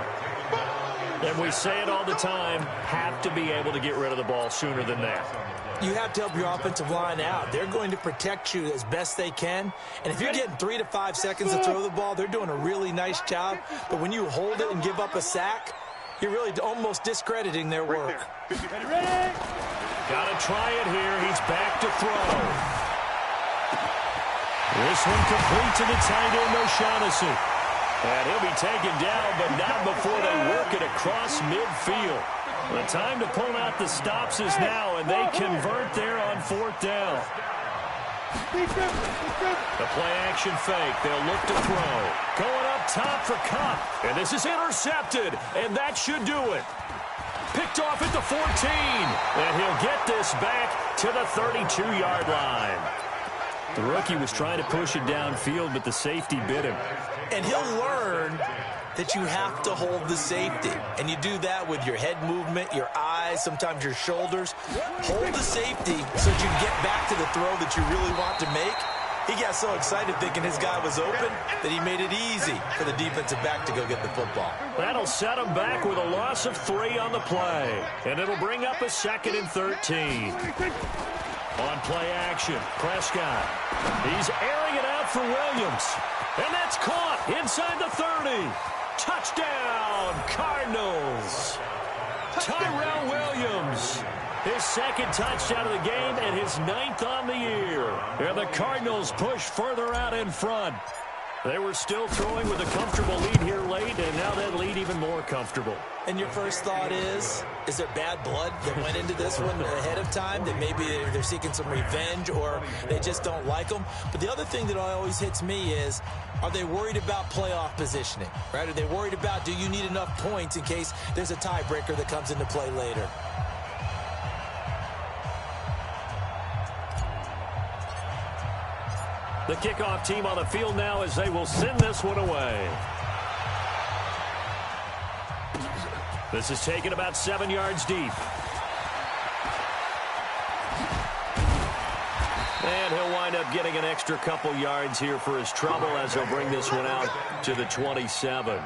And we say it all the time, have to be able to get rid of the ball sooner than that. You have to help your offensive line out. They're going to protect you as best they can. And if you're getting 3 to 5 seconds to throw the ball, they're doing a really nice job. But when you hold it and give up a sack, you're really almost discrediting their work. Got to try it here. He's back to throw. This one complete to the tight end, O'Shaughnessy. And he'll be taken down, but not before they work it across midfield. The time to pull out the stops is now, and they convert there on 4th down. The play-action fake. They'll look to throw. Going up top for Kupp. And this is intercepted, and that should do it. Picked off at the 14. And he'll get this back to the 32-yard line. The rookie was trying to push it downfield, but the safety bit him. And he'll learn that you have to hold the safety. And you do that with your head movement, your eyes, sometimes your shoulders. Hold the safety so that you can get back to the throw that you really want to make. He got so excited thinking his guy was open that he made it easy for the defensive back to go get the football. That'll set him back with a loss of 3 on the play. And it'll bring up a 2nd and 13. On play action, Prescott. He's airing it out for Williams. And that's caught inside the 30. Touchdown, Cardinals. Tyrell Williams. His 2nd touchdown of the game and his 9th on the year. And the Cardinals push further out in front. They were still throwing with a comfortable lead here late, and now that lead even more comfortable. And your first thought is there bad blood that went into this one ahead of time, that maybe they're seeking some revenge or they just don't like them? But the other thing that always hits me is, are they worried about playoff positioning, right? Are they worried about, do you need enough points in case there's a tiebreaker that comes into play later? The kickoff team on the field now as they will send this one away. This is taken about 7 yards deep. And he'll wind up getting an extra couple yards here for his trouble as he'll bring this one out to the 27.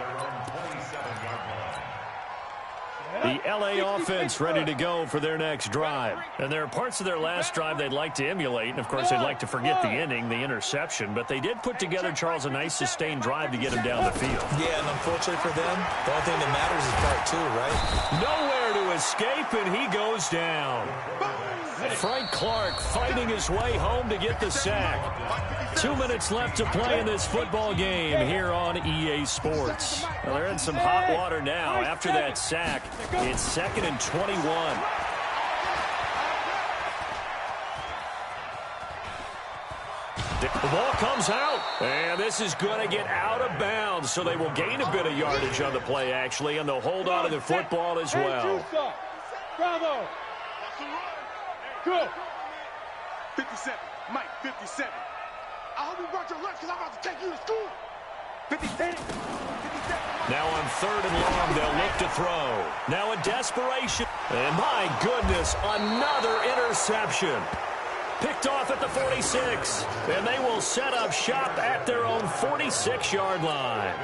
The LA offense ready to go for their next drive. And there are parts of their last drive they'd like to emulate. And, of course, they'd like to forget the ending, the interception. But they did put together, Charles, a nice sustained drive to get him down the field. Yeah, and unfortunately for them, the only thing that matters is part 2, right? Nowhere to escape, and he goes down. Frank Clark fighting his way home to get the sack. 2 minutes left to play in this football game here on EA Sports. Well, they're in some hot water now. After that sack, it's 2nd and 21. The ball comes out, and this is going to get out of bounds, so they will gain a bit of yardage on the play, actually, and they'll hold on to the football as well. Bravo. Go. 57. Mike, 57. I hope you brought your lunch because I'm about to take you to school. 57. 57. Now on 3rd and long, they'll look to throw. Now a desperation. And my goodness, another interception. Picked off at the 46. And they will set up shop at their own 46-yard line.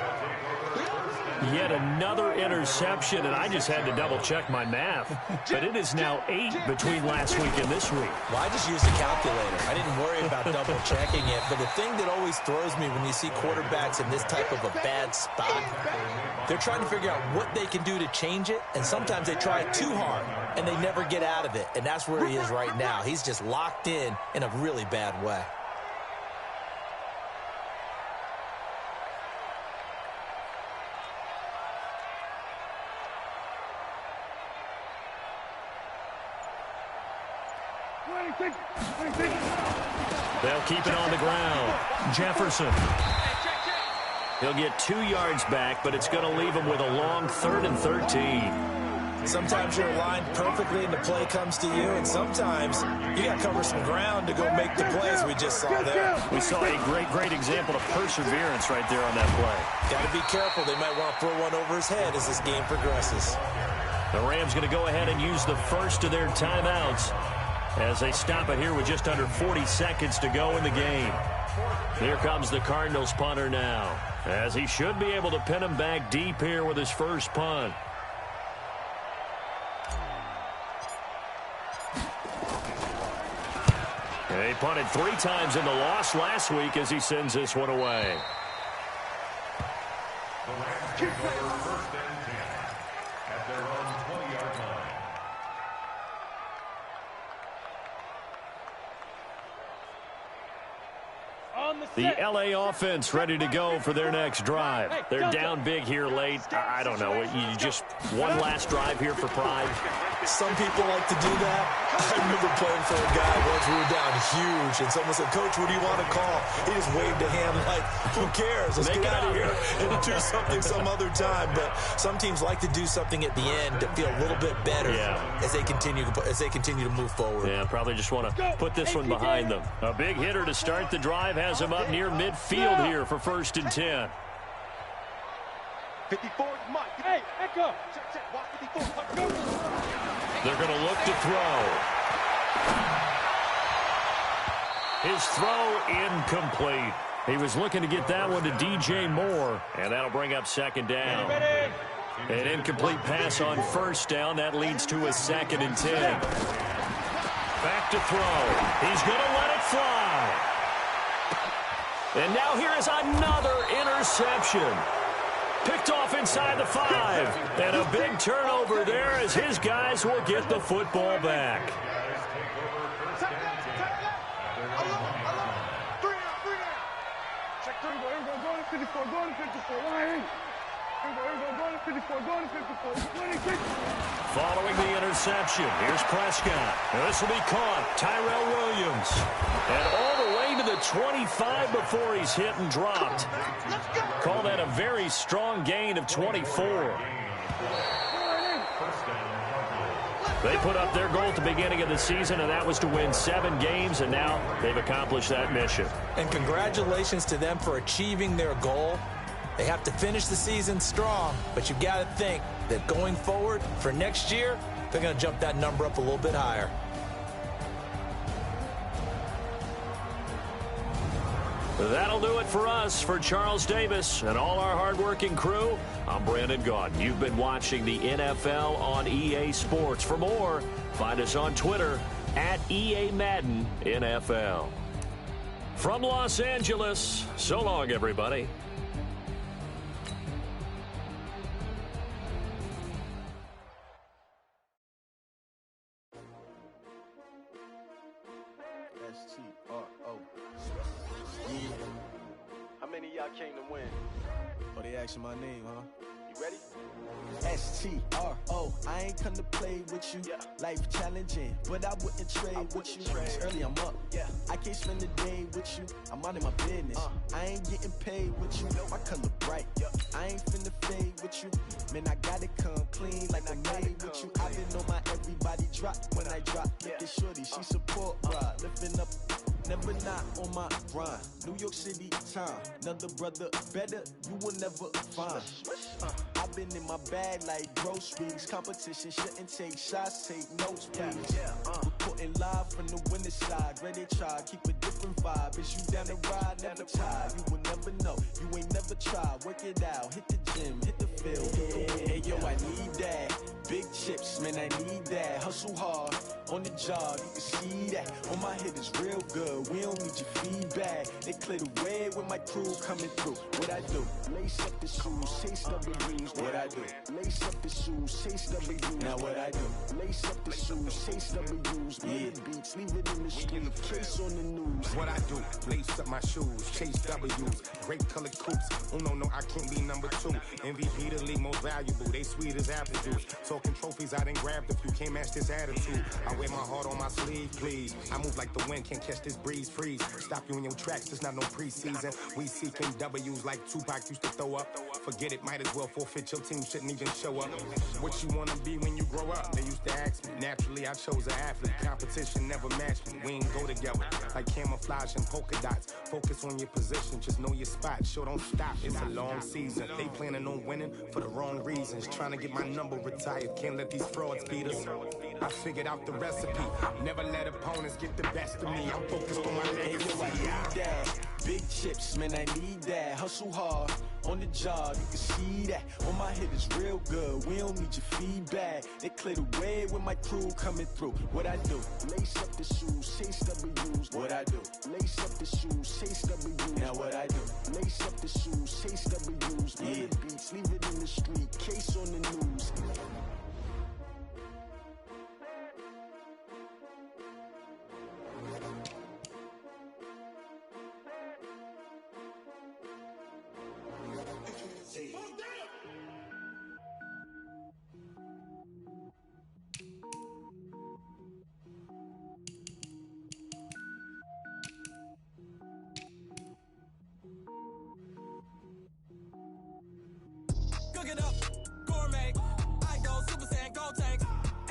Yet another interception, and I just had to double-check my math. But it is now 8 between last week and this week. Well, I just used a calculator. I didn't worry about double-checking it. But the thing that always throws me when you see quarterbacks in this type of a bad spot, they're trying to figure out what they can do to change it, and sometimes they try too hard, and they never get out of it. And that's where he is right now. He's just locked in a really bad way. They'll keep it on the ground. Jefferson. He'll get 2 yards back, but it's going to leave him with a long 3rd and 13. Sometimes you're aligned perfectly and the play comes to you, and sometimes you got to cover some ground to go make the plays we just saw there. We saw a great example of perseverance right there on that play. Got to be careful. They might want to throw one over his head as this game progresses. The Rams going to go ahead and use the first of their timeouts as they stop it here with just under 40 seconds to go in the game. Here comes the Cardinals punter now, as he should be able to pin him back deep here with his first punt. He punted 3 times in the loss last week as he sends this one away. The Rams take over 1st and 10 at their own 20-yard line. The L.A. offense ready to go for their next drive. They're down big here late. I don't know. You just one last drive here for pride. Some people like to do that. I remember playing for a guy once we were down huge, and someone said, "Coach, what do you want to call?" He just waved a hand like, "Who cares? Let's get out of here and do something some other time." But some teams like to do something at the end to feel a little bit better as they continue to move forward. Yeah, probably just want to put this one behind them. A big hitter to start the drive has him up near midfield here for 1st and 10. 54, Mike. Hey, Echo. Check. Watch 54. Go. They're going to look to throw. His throw incomplete. He was looking to get that one to DJ Moore, and that'll bring up 2nd down. An incomplete pass on 1st down. That leads to a 2nd and 10. Back to throw. He's going to let it fly. And now here is another interception. Picked off inside the 5. And a big turnover there as his guys will get the football back. Following the interception, here's Prescott. Now this will be caught. Tyrell Williams. And all the way to the 25 before he's hit and dropped. Call that a very strong gain of 24. They put up their goal at the beginning of the season, and that was to win 7 games, and now they've accomplished that mission. And congratulations to them for achieving their goal. They have to finish the season strong, but you've got to think that going forward for next year, they're going to jump that number up a little bit higher. That'll do it for us. For Charles Davis and all our hardworking crew, I'm Brandon Gaudin. You've been watching the NFL on EA Sports. For more, find us on Twitter at EA Madden NFL. From Los Angeles, so long, everybody. How many of y'all came to win? Oh, they asking my name, huh? You ready? STRO, I ain't come to play with you. Life challenging, but I wouldn't trade with you. It's early, I'm up. I can't spend the day with you. I'm out of my business. I ain't getting paid with you. My color bright. I ain't finna fade with you. Man, I gotta come clean like I made with you. I've been on my everybody drop when I drop. Look at shorty, she support ride. Lifting up, never not on my grind. New York City time, another brother better, you will never find. I've been in my bag like groceries. Competition shouldn't take shots, take notes, please. Reporting live from the winning side. Ready to try, keep a different vibe. Is you down the ride, never tired. You will never know, you ain't never tried. Work it out, hit the gym, hit the field. Hey yo, I need that. Big chips, man, I need that. Hustle hard, on the job, you can see that. On my head is real good, we don't need your feedback. They clear the way with my crew coming through. What I do? Lace up the shoes, chase W's. What I do? Lace up the shoes, chase W's. Now what I do? Lace up the shoes, chase W's. Yeah, beats, leave it in the street, case on the news. what I do. Lace up my shoes, chase W's, great colored coops. Oh no, I can't be number 2. MVP the league most valuable, they sweet as apple juice. Talking trophies, I done grabbed a few, can't match this attitude. I wear my heart on my sleeve, please. I move like the wind, can't catch this breeze, freeze. Stop you in your tracks, there's not no preseason. We seeking W's like Tupac used to throw up. Forget it, might as well forfeit, your team shouldn't even show up. What you wanna be when you grow up? They used to ask me. Naturally, I chose an athlete. Competition never matched me. We ain't go together like camouflage and polka dots. Focus on your position, just know your spot. Show don't stop, it's a long season. They planning on winning for the wrong reasons. Trying to get my number retired, can't let these frauds beat us. I figured out the recipe. Never let opponents get the best of me. I'm focused on my legacy. Big chips, man, I need that. Hustle hard on the job, you can see that. On my hit is real good, we don't need your feedback. They clear the way with my crew coming through. What I do? Lace up the shoes, chase W's. What I do? Lace up the shoes, chase W's. Now what I do? Lace up the shoes, chase W's. Yeah. The beats, leave it in the street, case on the news. Cook it up, gourmet. I go Super Saiyan, Gold Tank.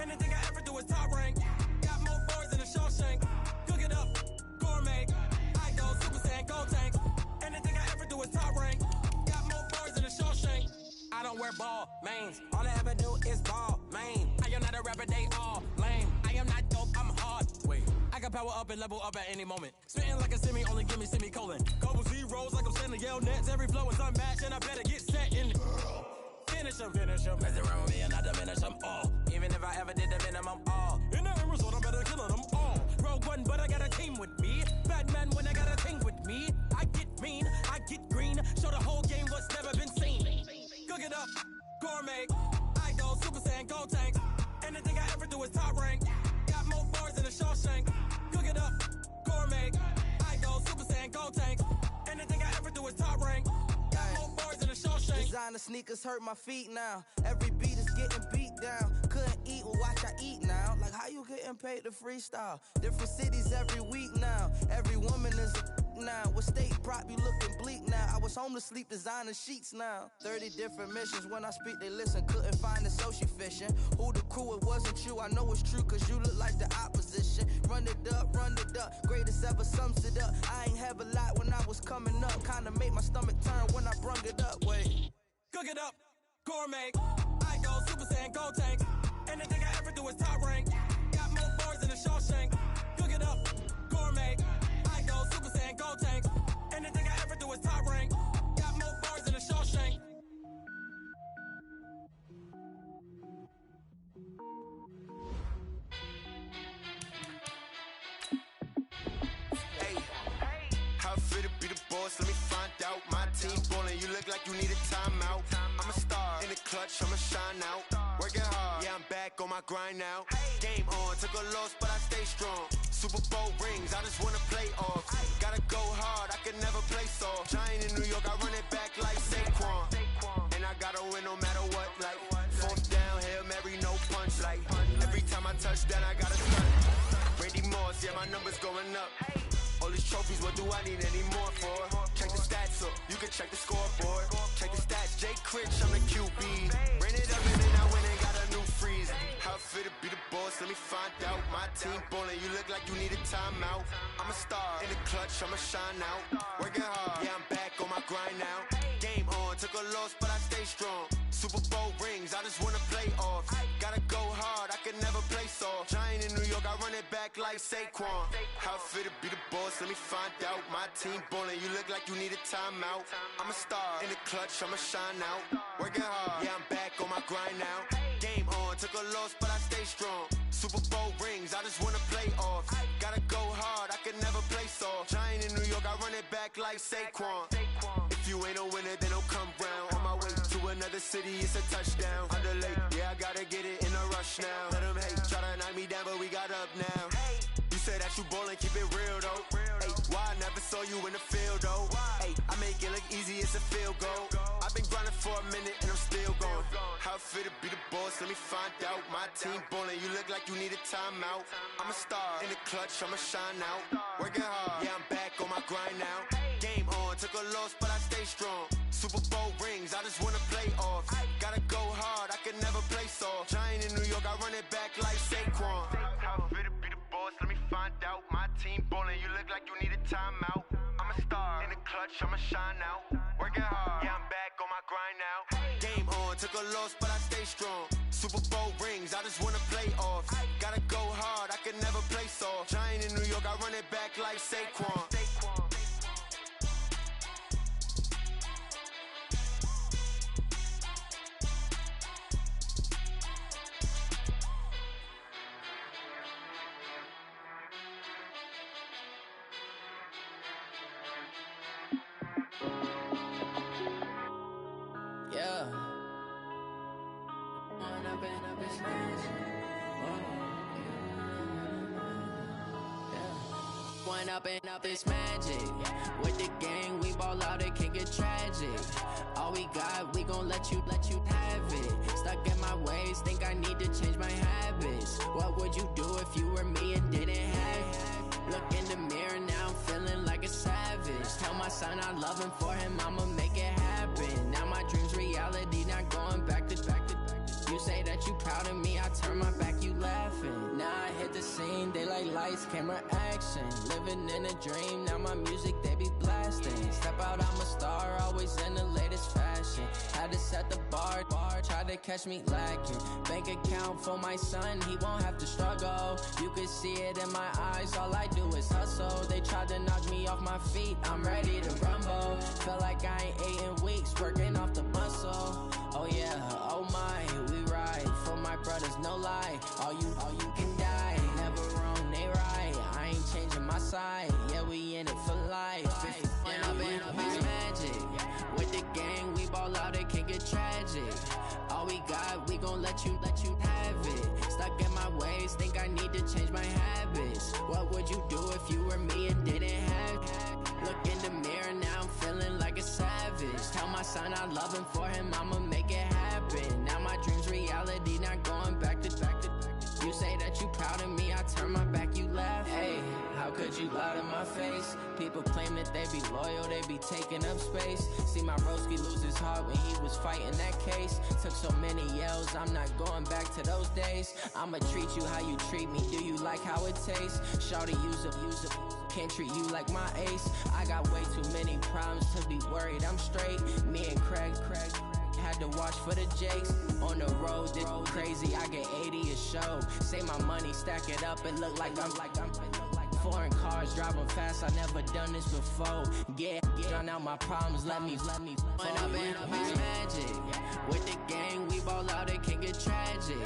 Anything I ever do is top rank. Got more boards than a Shawshank. Cook it up, gourmet. I go Super Saiyan, Gold Tank. Anything I ever do is top rank. Got more boards than a Shawshank. I don't wear ball mains. All I ever do is ball main. I am not a rapper, they all lame. I am not dope, I'm hard. Wait, I can power up and level up at any moment. Spitting like a semi, only give me semicolon. Couple zeros like I'm sending yell nets. Every flow is unmatched and I better get set in. Finish them. Mess around with me and I diminish them all. Even if I ever did the minimum, all. In the end result, I'm better killing them all. Rogue One, but I got a team with me. Batman when I got a team with me. I get mean, I get green. Show the whole game what's never been seen. Cook it up, gourmet. I go Super Saiyan, Gold Tank. Anything I ever do is top rank. Got more bars than a Shawshank. Cook it up, gourmet. I go Super Saiyan, Gold Tank. Anything I ever do is top rank. Got more bars than a Shawshank. Designer sneakers hurt my feet now. Every beat is getting beat down. Couldn't eat, well watch I eat now. Like how you getting paid to freestyle? Different cities every week now. Every woman is a now. With state prop, you looking bleak now. I was home to sleep, designing sheets now. 30 different missions. When I speak, they listen. Couldn't find it, so she fishing. Who the crew? It wasn't you. I know it's true, cause you look like the opposition. Run it up. Greatest ever sums it up. I ain't have a lot when I was coming up. Kinda made my stomach turn when I brung it up. Wait. Cook it up, gourmet. I go Super Saiyan, Gold Tank. Anything I ever do is top rank. Got more bars than a Shawshank. Cook it up, gourmet. I go Super Saiyan, Gold Tank. Anything I ever do is top rank. Got more bars than a Shawshank. Hey, how fit to be the boss? Let me find out. My team ballin', you look like you need a timeout. I'm a star in the clutch, I'ma shine out. Working hard, yeah, I'm back on my grind now. Game on, took a loss, but I stay strong. Super Bowl rings, I just wanna play off. Gotta go hard, I can never play soft. Giant in New York, I run it back like Saquon. And I gotta win no matter what, like fourth down, Hail Mary, no punch. Like every time I touch that, I gotta stunt. Randy Moss, yeah, my numbers going up. All these trophies, what do I need any more for? Check the stats up, you can check the scoreboard. Check the stats, Jay Critch, I'm the QB. Ran it up and then I went and got a new freeze. How fit to be the boss, let me find out. My team ballin', you look like you need a timeout. I'm a star in the clutch, I'ma shine out. Working hard, yeah, I'm back on my grind now. Game on, took a loss, but I stay strong. Super Bowl rings, I just wanna play off. Gotta go hard, I can never play soft. Giant in New York, I run it back like Saquon. How fit to be the boss, let me find out. My team ballin', you look like you need a timeout. I'm a star in the clutch, I'ma shine out. Working hard, yeah, I'm back on my grind now. Game on, took a loss, but I stay strong. Super Bowl rings, I just wanna play off. Gotta go hard, I can never play soft. Giant in New York, I run it back like Saquon. If you ain't a winner, then don't come round. On my way to another city, it's a touchdown. Underlay, yeah, I gotta get it in a rush now. Let them hate, try to knock me down, but we got up now. You said that you ballin', keep it real though. Hey, why it's a field goal. I've been grinding for a minute and I'm still going. How it feel to be the boss, let me find out. My team ballin', you look like you need a timeout. I'm a star in the clutch, I'ma shine out. Working hard, yeah, I'm back on my grind now. Game on, took a loss, but I stay strong. Super Bowl rings, I just wanna play off. Gotta go hard, I can never play soft. Giant in New York, I run it back like Saquon. How it feel to be the boss, let me find out. My team ballin', you look like you need a timeout. I'm a star in the clutch, I'ma shine out. Working hard, yeah, I'm back on my grind now. Game on, took a loss, but I stay strong. Super Bowl rings, I just wanna play off. Gotta go hard, I can never play soft. Giant in New York, I run it back like Saquon. Up this magic. With the gang, we ball out, it can get tragic. All we got, we gon' let you have it. Stuck in my ways, think I need to change my habits. What would you do if you were me and didn't have it? Look in the mirror, now I'm feeling like a savage. Tell my son I love him, for him I'ma make it happen. Now my dream's reality, not going back to. You say that you proud of me, I turn my back, you laughing. Now I hit the scene, they like lights, camera, action. Living in a dream, now my music, they be blasting. Step out, I'm a star, always in the latest fashion. Had to set the bar, try to catch me lacking. Bank account for my son, he won't have to struggle. You can see it in my eyes, all I do is hustle. They tried to knock me off my feet, I'm ready to rumble. Felt like I ain't ate in weeks, working off the muscle. Oh yeah, oh my, we ride for my brothers, no lie. All you can die, never wrong, they right. I ain't changing my side, yeah, we in it for life. When I've been up this magic, with the gang, we ball out, it can get tragic. All we got, we gon' let you have it. Stuck in my ways, think I need to change my habits. What would you do if you were me and didn't have it? Look in the mirror, now I'm feeling like a savage. Tell my son I love him, for him I'ma make it happen. Now my dream's reality, not going back to. You say that you proud of me, I turn my back, you laugh. Hey, how could you lie to my face? People claim that they be loyal, they be taking up space. See my broski lose his heart when he was fighting that case. Took so many yells, I'm not going back to those days. I'ma treat you how you treat me, do you like how it tastes? Shawty, use up, can't treat you like my ace. I got way too many problems to be worried, I'm straight. Me and Craig had to watch for the Jakes. On the road, this crazy, I get 80 a show. Say my money, stack it up, it look like I'm foreign cars, driving fast, I never done this before. Yeah, drown out my problems, let me When I've been up this magic, with the gang, we ball out, it can get tragic.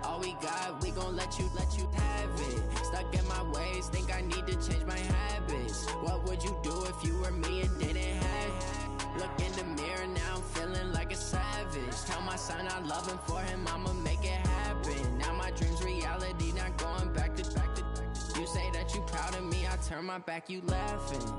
All we got, we gon' let you have it. Stuck in my ways, think I need to change my habits. What would you do if you were me and didn't have it? Look in the mirror, now I'm feeling like a savage. Tell my son I love him, for him I'ma make it happen. Now my dream's reality, not going back to. You say that you proud of me, I turn my back, you laughing.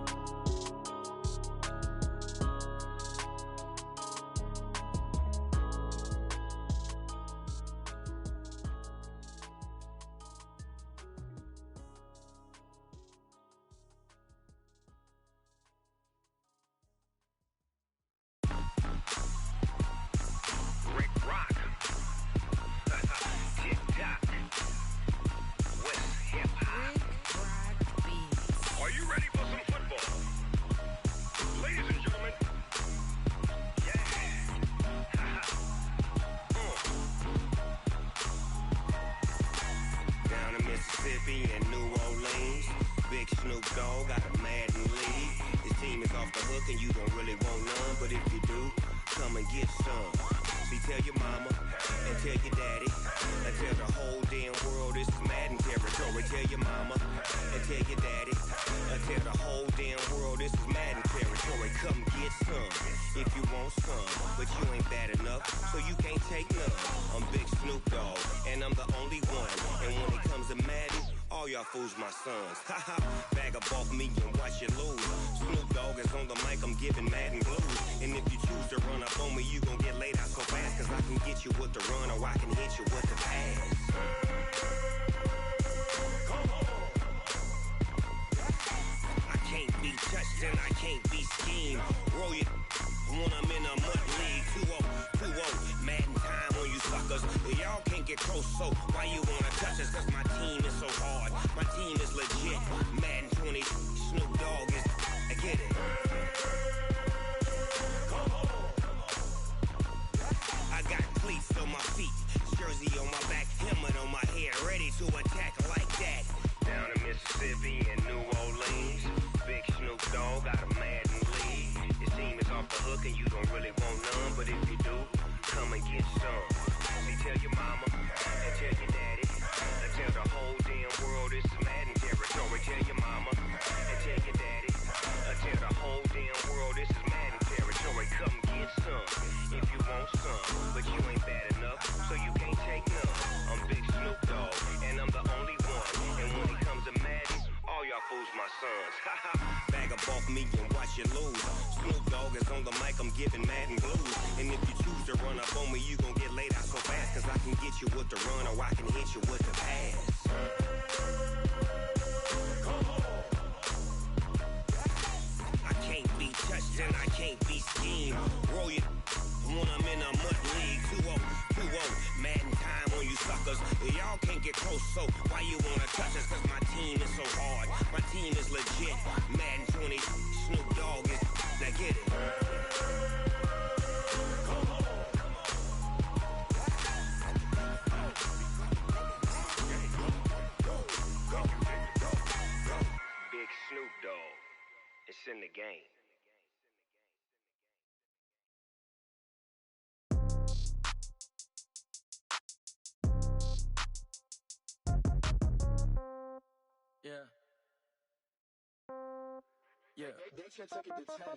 Fools my sons. Haha, bag up off me and watch you lose. Snoop Dogg is on the mic, I'm giving Madden blues. choose to run up on me, you gon' get laid out so fast. Cause I can get you with the run or I can hit you with the pass. I can't be touched and I can't be schemed. Roll you when I'm in a mud league. 2-0, Madden time on you suckers. Y'all can't get close, so why you wanna touch us? Cause my team is so hard, my team is legit. Madden 20, Snoop Dogg is, I get it. I got cleats on my feet, jersey on my back, helmet on my head, ready to attack like that. Down in Mississippi and New Orleans, Big Snoop Dogg got a Madden league. Your team is off the hook and you don't really want none, but if you do, come and get some. See, tell your mama and tell your daddy, and tell the whole damn world it's Madden territory. Tell your mama and tell your daddy, and tell the whole damn world this is Madden territory. Come get some if you want some, but you ain't bad enough, so you can't take none. I'm Big Snoop Dogg, and I'm the only one. And when it comes to Madden, all y'all fools my sons. Bag up off me and watch you lose. Snoop Dogg is on the mic, I'm giving Madden blues. And if you choose to run up on me, you gon' get laid out so fast. Cause I can get you with the run or I can hit you with the pass. I can't be touched and I can't be schemed. Roll you when I'm in a mud league. 2-0, Madden time on you suckers. Y'all can't get close, so why you wanna touch us? Cause my team is so hard, my team is legit. Madden 20, Snoop Dogg is, now get it. Big Snoop Dogg, it's in the game. Yeah. Yeah.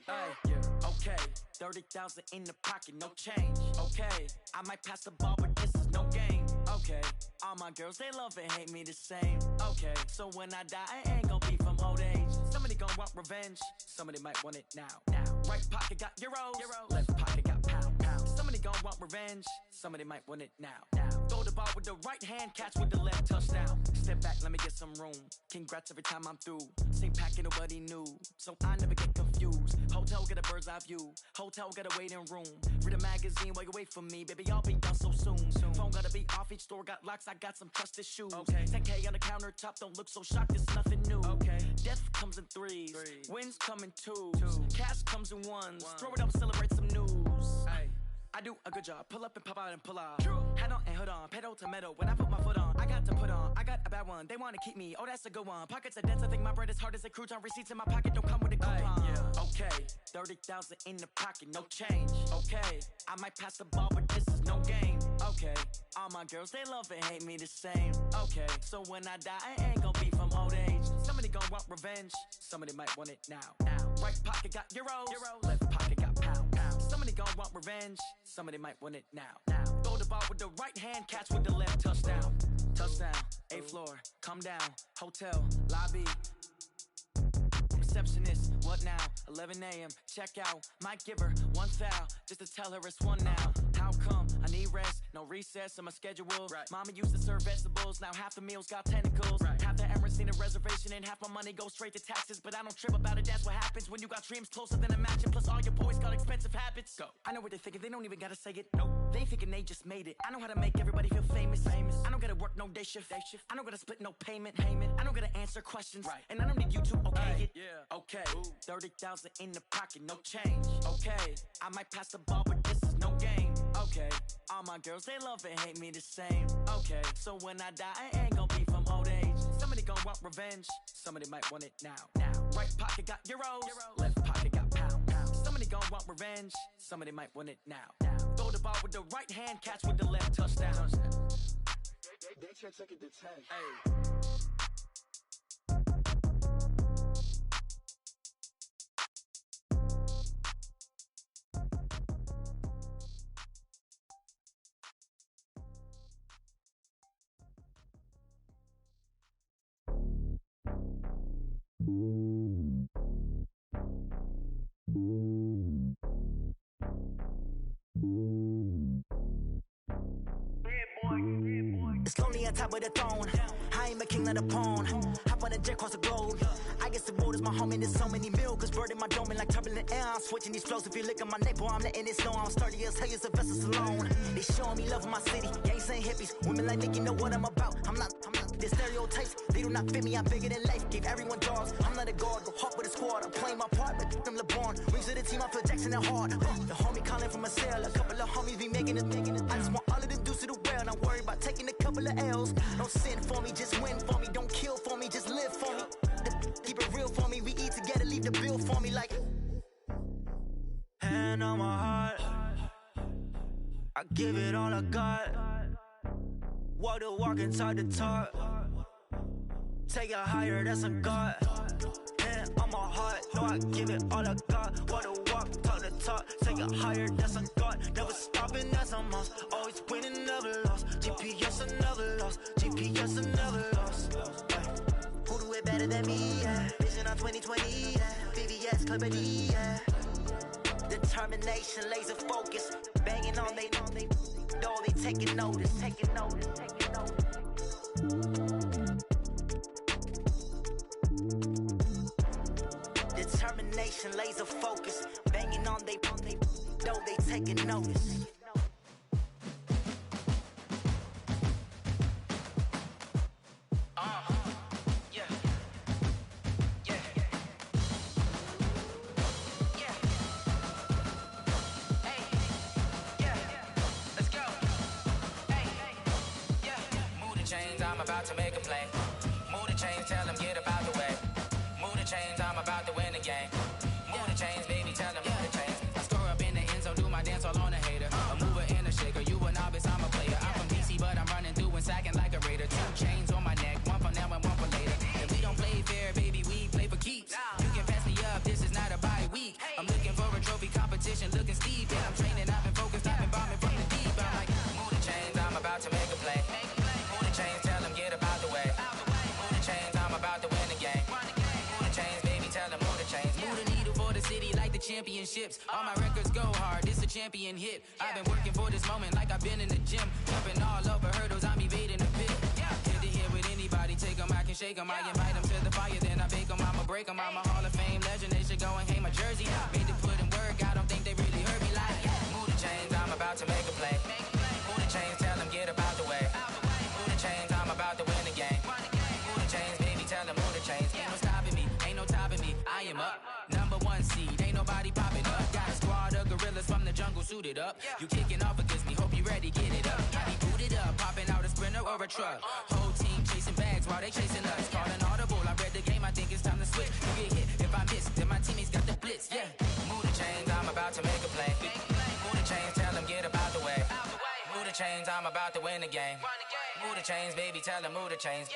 Hey, yeah. Okay. 30,000 in the pocket, no change. Okay. I might pass the ball, but this is no game. Okay. All my girls, they love and hate me the same. Okay. So when I die, I ain't gonna be from old age. Somebody gonna want revenge. Somebody might want it now. Right pocket got euros. Left pocket got pound. Somebody gonna want revenge. Somebody might want it now. Throw the ball with the right hand, catch with the left, touchdown. Step back, let me get some room. Congrats every time I'm through. Same packet, nobody knew, so I never get confused. Hotel get a bird's eye view. Hotel get a waiting room. Read a magazine while you wait for me, baby. I'll be done so soon. Phone gotta be off. Each store got locks. I got some trusted shoes. Okay. 10K on the countertop. Don't look so shocked. It's nothing new. Okay. Death comes in threes. Wins come in twos. Cash comes in ones. Throw it up, celebrate some news. Ay. I do a good job, pull up and pop out and pull out. Hat on and hood on, pedal to metal. When I put my foot on, I got to put on. I got a bad one, they wanna keep me. Oh, that's a good one. Pockets are dense, I think my bread is hard as a crouton. Receipts in my pocket don't come with a coupon. Yeah. Okay, 30,000 in the pocket, no change. Okay, I might pass the ball, but this is no game. Okay, all my girls, they love and hate me the same. Okay, so when I die, I ain't gonna be from old age. Somebody gonna want revenge, somebody might want it now. Right pocket got euros. Left pocket got pound. Somebody gonna want revenge, somebody might want it now. Throw the ball with the right hand, catch with the left, touchdown. Touchdown, 8th floor, come down, hotel, lobby. Receptionist, what now? 11 a.m., check out. Might give her one foul, just to tell her it's one now. How come? I need rest, no recess in my schedule. Right. Mama used to serve vegetables, now half the meals got tentacles. Right. Half the Emirates need a reservation and half my money goes straight to taxes. But I don't trip about it, that's what happens when you got dreams closer than a match. And plus all your boys got expensive habits. Go. I know what they're thinking, they don't even gotta say it. Nope. They thinking they just made it. I know how to make everybody feel famous. I don't gotta work no day shift. I don't gotta split no payment. I don't gotta answer questions. Right. And I don't need you to okay it. Yeah. Okay. 30,000 in the pocket, no change. Okay. I might pass the ball, but this is no game. Okay. All my girls, they love and hate me the same. Okay. So when I die, I ain't gonna be from old age. Somebody gonna want revenge. Somebody might want it now. Right pocket got euros. Left pocket got pound. Somebody gonna want revenge. Somebody might want it now. Throw the ball with the right hand, catch with the left, touchdown. They check it to 10. Hey. on top of the throne. I ain't a king, not a pawn. Hop on a jet across the globe. I guess the world is my home and there's so many mil. Cause bird in my dome and like turbulent air. I'm switching these flows. If you look at my neck, boy, I'm letting it snow. I'm sturdy as hell, as a vessel alone. They showing me love in my city. Gangsta hippies. Women like Nicki know what I'm about. I'm not. The stereotypes, they do not fit me. I'm bigger than life. Gave everyone dogs. I'm not a guard. Go hard with a squad. I'm playing my part, but I'm LeBron. Rings of the team, I feel Jackson and hard. The homie calling from a cell. A couple of homies be making it. I just want all of them dudes to do well. Not worry about taking a couple of L's. Don't sin for me, just win for me. Don't kill for me, just live for me. Keep it real for me. We eat together, leave the bill for me like. Hand on my heart, I give it all I got. Walk the walk and talk the talk. Take it higher, that's a God. Hand on my heart, no, I give it all I got. Walk the walk, talk the talk. Take it higher, that's a God. Never stopping, that's a must. Always winning, never lost. GPS, I never lost. GPS, I never lost. Who do it better than me? Yeah. Vision on 2020, yeah. VVS, Clarity, yeah. Determination, laser focus. Banging on they door, they taking notice, taking notice, taking notice. Determination, laser focus. Banging on they door, they taking notice. About to make a play. Move the chains, tell them get up out the way. Move the chains, I'm about to win the game. Move the chains, baby, tell them move the chains. I score up in the end zone, do my dance all on a hater. A mover and a shaker, you a novice, I'm a player. I'm from DC, but I'm running through and sacking like a raider. 2 chains on my neck, one for now and one for later. If we don't play fair, baby, we play for keeps. You can pass me up, this is not a bye week. I'm looking for a trophy competition, looking steep. And I'm training, I've been focused, I've been bombing from the deep. I'm like, move the chains, I'm about to make a play. Move the chains, tell them get up out the way. Move the chains, I'm about to win the game. Move the chains, baby, tell them move the chains. Move the needle for the city like the championships. All my records go hard, this a champion hit. I've been working for this moment like I've been in the gym. Jumping all over hurdles, I'm evading the pit. Hit to hit with anybody, take them, I can shake them. I invite them to the fire, then I bake them, I'ma break them. I'm a Hall of Fame legend, they should go and hang my jersey. Made to put in work, I don't think they really heard me like. Move the chains, I'm about to make a play. Move the chains, tell them get up out the way. Move the chains, I'm about to win the game. Move the chains, baby, tell them move the chains. Ain't no stopping me, ain't no topping me. I am up, #1 seed, ain't nobody popping up. Got a squad of gorillas from the jungle suited up. You kicking off against me, hope you ready, get it up. I be booted up, popping out a sprinter or a truck. Whole team chasing bags while they chasing us. Calling audible, I read the game, I think it's time to switch. You get hit, if I miss, then my teammates got the blitz, yeah. Move the chains, I'm about to make a play. Move the chains, tell them get up out the way. Move the chains, I'm about to win the game. Move the chains, baby, tell them move the chains.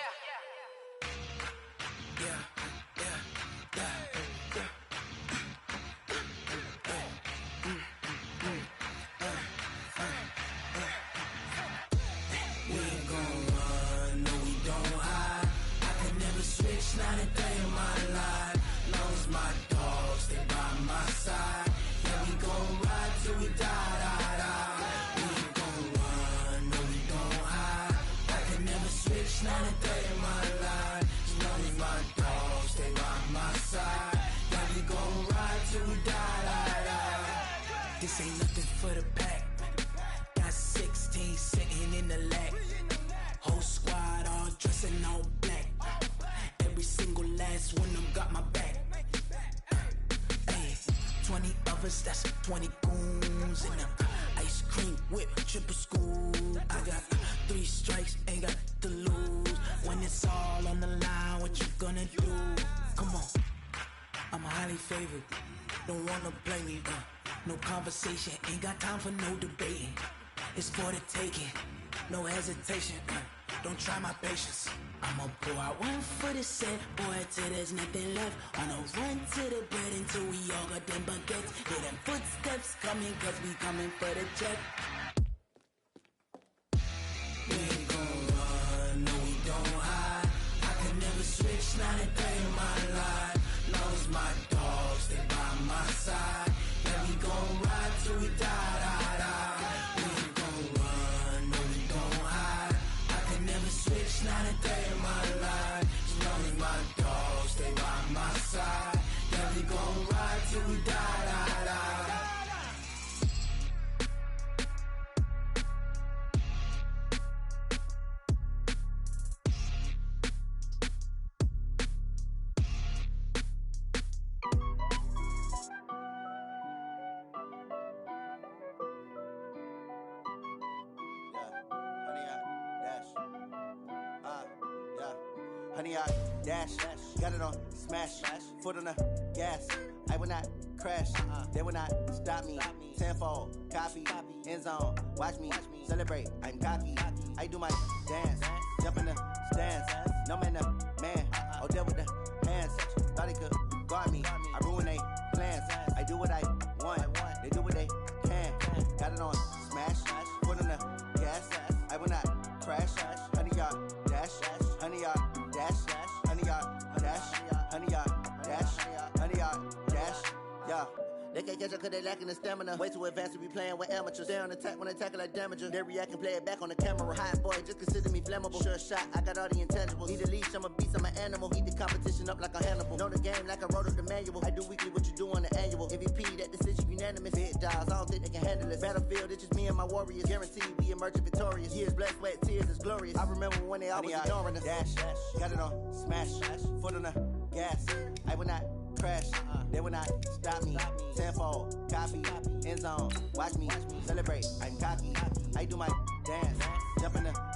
We ain't gon' run, no we don't hide. I can never switch, not a day in my life. Long as my dogs stay by my side. Yeah, we gon' ride till we die, die, die. We ain't gon' run, no we don't hide. I can never switch, not a day in my life. As long as my dogs stay by my side. Yeah, we gon' ride till we die, die, die. This ain't nothing for the pack. Got 16 sitting in the lag. Whole squad all dressing all black. Every single last one of them got my back. Hey, 20 of us, that's 20 goons in them. Ice cream whip, triple scoop. I got 3 strikes, ain't got to lose. When it's all on the line, what you gonna do? Come on, I'm highly favored. Don't wanna play me, no conversation, ain't got time for no debating. It's for the taking, no hesitation. Don't try my patience. I'ma pour out one for the set, boy, till there's nothing left. On a run to the bread until we all got them baguettes. Hear them footsteps coming, cause we coming for the check. We ain't gon' run, no we don't hide. I can never switch, not a day in my life. Long as my dogs stay by my side. Yeah, we gon' ride till we die, die, die. We ain't gon' run, no we don't hide. I can never switch. gon' ride till we die, die, die. Honey, I dash, got it on smash, foot on the gas. I will not crash, they will not stop me. Tenfold, copy, end zone, watch me celebrate. I'm cocky, I do my dance, jump in the stands. No man, the man, oh there with the hands. Thought he could guard me, I ruin they plans. I do what I want, they do what they can. Got it on smash, foot on the gas. I will not crash, honey, y'all dash, honey, y'all dash, honey, y'all dash, honey, y'all dash, honey, y'all dash, yeah. They can't catch up cause they lacking the stamina. Way too advanced to be playing with amateurs. Stay on attack when they tackle like damager. They react and play it back on the camera. Hot boy, just consider me flammable. Sure shot, I got all the intangibles. Need a leash, I'm a beast, I'm an animal. Eat the competition up like a Hannibal. Know the game like I wrote up the manual. I do weekly what you do on the annual. MVP, that decision unanimous. Big dogs, I don't think they can handle it. Battlefield, it's just me and my warriors. Guaranteed we emerge victorious. Years, blood, sweat, tears, it's glorious. I remember when they always ignoring us. Dash, got it on smash, foot on the gas. I will not crash, they will not stop me. Tenfold, copy, end zone, watch me celebrate. I'm cocky, I do my dance, jump in the